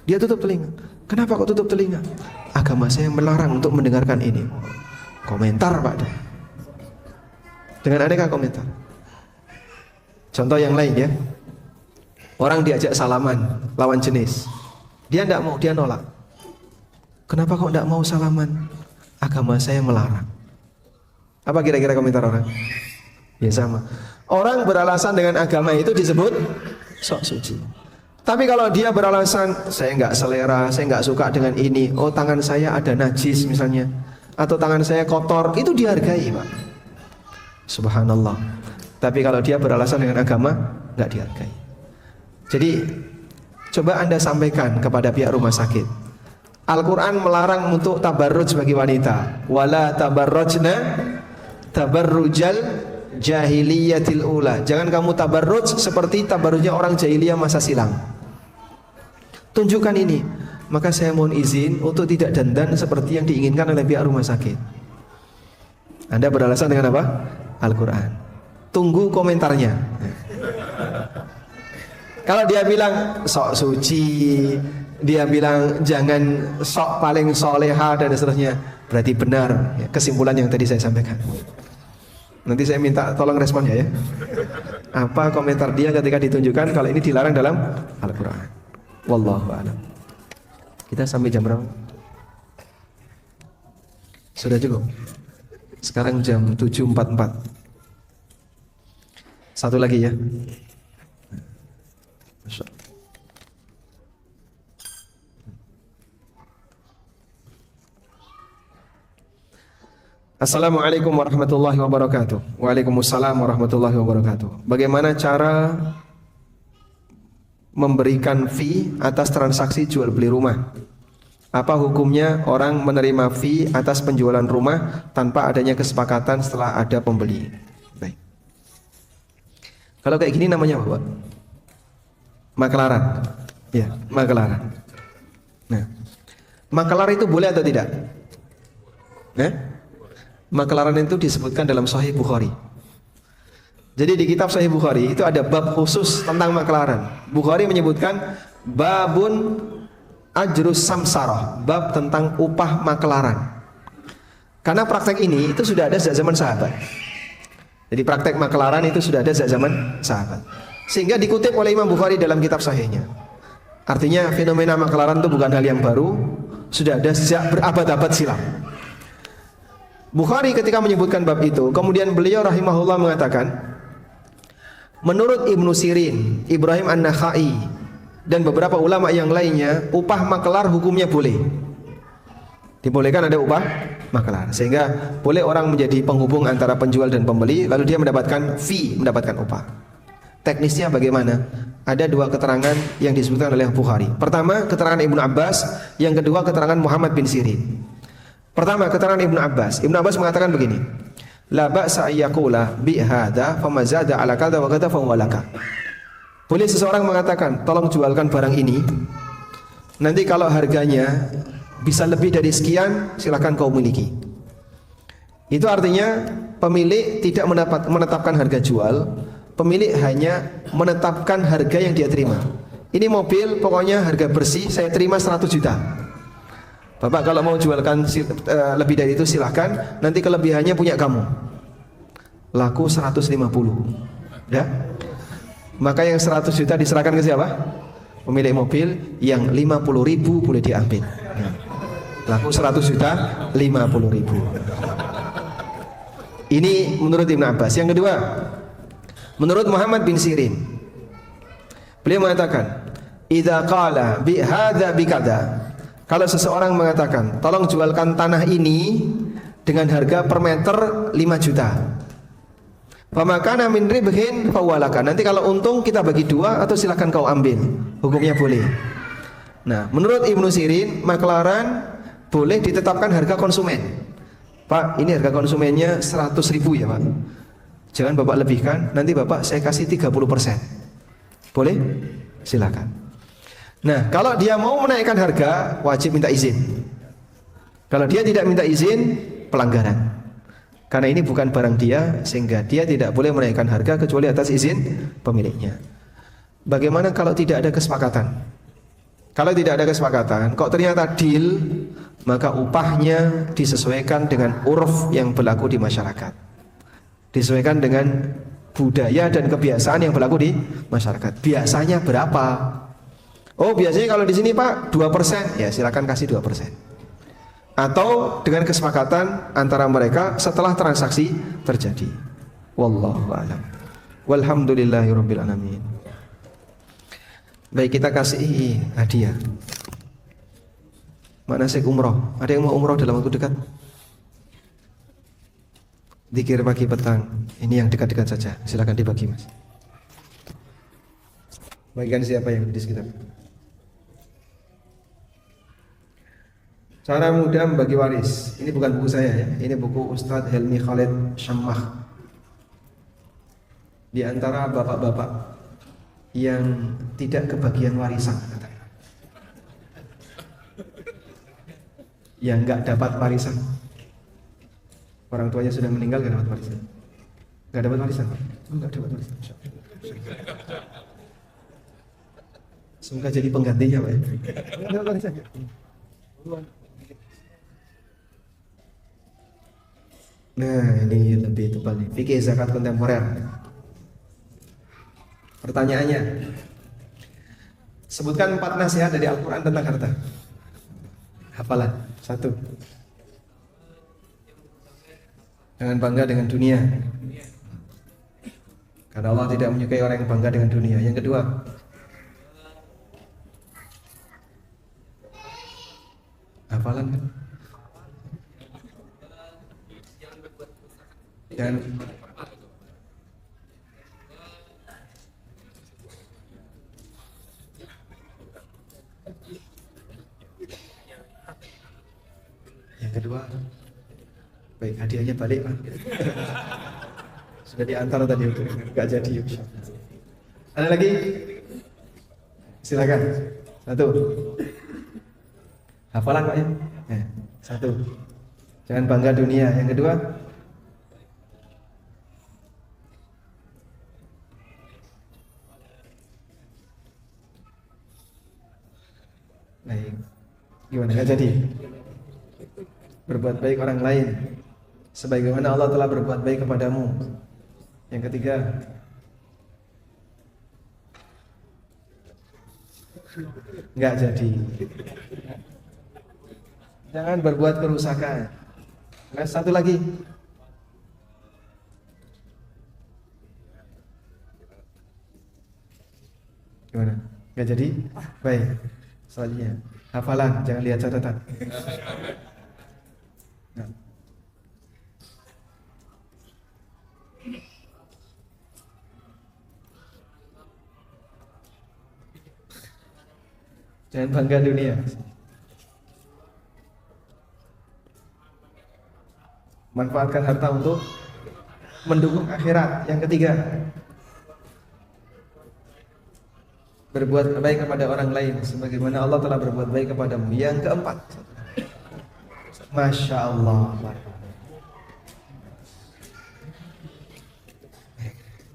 Dia tutup telinga. Kenapa kok tutup telinga? Agama saya melarang untuk mendengarkan ini. Komentar, Pak. Dengan aneka komentar. Contoh yang lain ya. Orang diajak salaman lawan jenis. Dia tidak mau, dia nolak. Kenapa kok tidak mau salaman? Agama saya melarang. Apa kira-kira komentar orang? Ya sama. Orang beralasan dengan agama itu disebut sok suci. Tapi kalau dia beralasan, saya nggak selera, saya nggak suka dengan ini. Oh, tangan saya ada najis misalnya, atau tangan saya kotor, itu dihargai, Pak. Subhanallah. Tapi kalau dia beralasan dengan agama, nggak dihargai. Jadi coba Anda sampaikan kepada pihak rumah sakit. Al-Quran melarang untuk tabarruj bagi wanita. Wala tabarrujna tabarrujal jahiliyatil ula. Jangan kamu tabarruj seperti tabarrujnya orang jahiliyah masa silam. Tunjukkan ini. Maka saya mohon izin untuk tidak dandan seperti yang diinginkan oleh pihak rumah sakit. Anda beralasan dengan apa? Al-Quran. Tunggu komentarnya. Kalau dia bilang sok suci, dia bilang jangan sok paling soleha dan seterusnya, berarti benar kesimpulan yang tadi saya sampaikan. Nanti saya minta tolong responnya ya. Apa komentar dia ketika ditunjukkan kalau ini dilarang dalam Al-Quran? Wallahu a'lam. Kita sampai jam berapa? Sudah cukup. Sekarang jam 7.44. Satu lagi ya. Assalamualaikum warahmatullahi wabarakatuh. Waalaikumsalam warahmatullahi wabarakatuh. Bagaimana cara memberikan fee atas transaksi jual beli rumah? Apa hukumnya orang menerima fee atas penjualan rumah tanpa adanya kesepakatan setelah ada pembeli? Baik. Kalau kayak gini namanya apa, Pak? Maklaran. Ya, maklaran. Nah, maklar itu boleh atau tidak? Maklaran itu disebutkan dalam Sahih Bukhari. Jadi di kitab Sahih Bukhari itu ada bab khusus tentang maklaran. Bukhari menyebutkan babun ajrus samsarah, bab tentang upah maklaran. Karena praktek ini itu sudah ada sejak zaman sahabat. Jadi praktek maklaran itu sudah ada sejak zaman sahabat. Sehingga dikutip oleh Imam Bukhari dalam kitab Sahihnya. Artinya fenomena maklaran itu bukan hal yang baru, sudah ada sejak berabad-abad silam. Bukhari ketika menyebutkan bab itu, kemudian beliau rahimahullah mengatakan, menurut Ibnu Sirin, Ibrahim An-Nakhai dan beberapa ulama yang lainnya, upah maklar hukumnya boleh. Dibolehkan ada upah maklar, sehingga boleh orang menjadi penghubung antara penjual dan pembeli, lalu dia mendapatkan fee, mendapatkan upah. Teknisnya bagaimana? Ada dua keterangan yang disebutkan oleh Bukhari. Pertama, keterangan Ibnu Abbas, yang kedua keterangan Muhammad bin Sirin. Pertama, keterangan Ibnu Abbas. Ibnu Abbas mengatakan begini, la ba'sa ayyakula bi hadza famazada ala kadza wa kadza fa huwa laka. Boleh seseorang mengatakan, tolong jualkan barang ini. Nanti kalau harganya bisa lebih dari sekian, silakan kau miliki. Itu artinya pemilik tidak menetapkan harga jual, pemilik hanya menetapkan harga yang dia terima. Ini mobil pokoknya harga bersih saya terima 100 juta. Bapak kalau mau jualkan lebih dari itu silahkan, nanti kelebihannya punya kamu. Laku 150. Ya. Maka yang 100 juta diserahkan ke siapa? Pemilik mobil, yang 50.000 boleh diambil. Ya. Laku 100 juta, 50.000. Ini menurut Ibnu Abbas. Yang kedua, menurut Muhammad bin Sirin, beliau mengatakan, idza qala bi hadza bi kadza. Kalau seseorang mengatakan, tolong jualkan tanah ini dengan harga per meter 5 juta. Famakana min ribhin fawalaka. Nanti kalau untung kita bagi dua atau silakan kau ambil. Hukumnya boleh. Nah, menurut Ibnu Sirin, maklaran boleh ditetapkan harga konsumen. Pak, ini harga konsumennya 100.000 ya Pak. Jangan Bapak lebihkan, nanti Bapak saya kasih 30%. Boleh? Silakan. Nah, kalau dia mau menaikkan harga, wajib minta izin. Kalau dia tidak minta izin, pelanggaran. Karena ini bukan barang dia, sehingga dia tidak boleh menaikkan harga kecuali atas izin pemiliknya. Bagaimana kalau tidak ada kesepakatan? Kalau tidak ada kesepakatan, kok ternyata deal, maka upahnya disesuaikan dengan urf yang berlaku di masyarakat. Disesuaikan dengan budaya dan kebiasaan yang berlaku di masyarakat. Biasanya berapa? Oh, biasanya kalau di sini Pak 2%, ya silakan kasih 2%. Atau dengan kesepakatan antara mereka setelah transaksi terjadi. Wallahu a'lam. Walhamdulillahirabbil alamin. Baik, kita kasih hadiah. Manasik umroh. Ada yang mau umroh dalam waktu dekat? Zikir pagi petang. Ini yang dekat-dekat saja. Silakan dibagi, Mas. Bagikan siapa yang di sekitar. Cara mudah membagi waris. Ini bukan buku saya ya. Ini buku Ustadz Helmi Khalid Syammah. Di antara bapak-bapak yang tidak kebagian warisan, katanya. Yang nggak dapat warisan. Orang tuanya sudah meninggal, nggak dapat warisan. Nggak dapat warisan, Pak? Nggak dapat warisan. Semoga jadi penggantinya, Pak. Nggak dapat warisan. Nah, ini lebih tebal nih. Fikih zakat kontemporer. Pertanyaannya, sebutkan 4 nasihat dari Al-Quran tentang harta. Hafalan. 1. Jangan bangga dengan dunia, karena Allah tidak menyukai orang yang bangga dengan dunia. Yang kedua, hafalan kan? Dan yang kedua, baik, hadiahnya balik Pak. Sudah diantar tadi itu, nggak jadi. Ada lagi? Silakan. 1. Hafalan Pak ya? 1. Jangan bangga dunia. Yang kedua, baik. Gimana? Nggak jadi? Berbuat baik orang lain sebagaimana Allah telah berbuat baik kepadamu. Yang ketiga, nggak jadi. Jangan berbuat kerusakan. Nah, 1 lagi. Gimana? Nggak jadi? Baik. Selanjutnya, hafalan, jangan lihat catatan. Nah. Jangan bangga dunia. Manfaatkan harta untuk mendukung akhirat. Yang ketiga, berbuat baik kepada orang lain sebagaimana Allah telah berbuat baik kepadamu. Yang keempat, Masya Allah.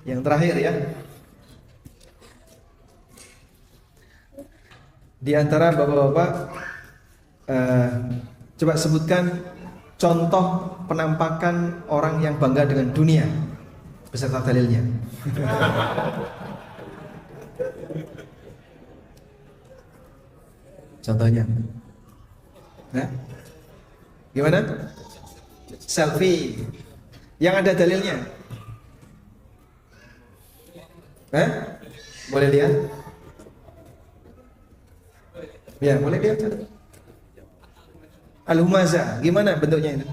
Yang terakhir ya, di antara bapak-bapak, coba sebutkan contoh penampakan orang yang bangga dengan dunia beserta dalilnya. Contohnya, nah, gimana? Selfie yang ada dalilnya. Boleh lihat? Ya, boleh lihat. Al-Humaza, gimana bentuknya itu?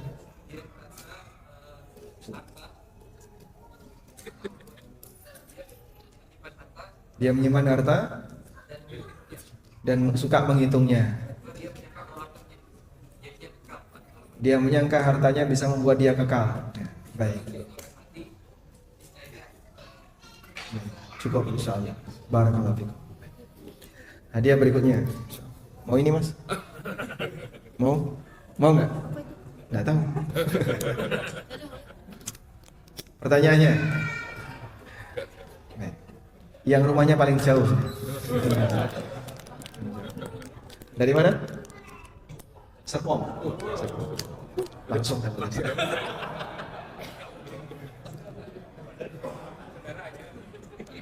Dia menyimpan harta dan suka menghitungnya. Dia menyangka hartanya bisa membuat dia kekal. Baik. Cukup insyaallah. Barakallahu fikum. Hadiah berikutnya. Mau ini Mas? Mau? Mau nggak? Nggak tahu. Pertanyaannya, yang rumahnya paling jauh. Dari mana? Serpong. Langsung.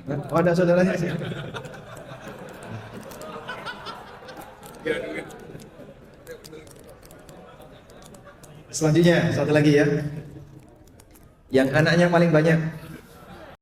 Oh, ada saudaranya sih. Selanjutnya, satu lagi ya. Yang anaknya paling banyak.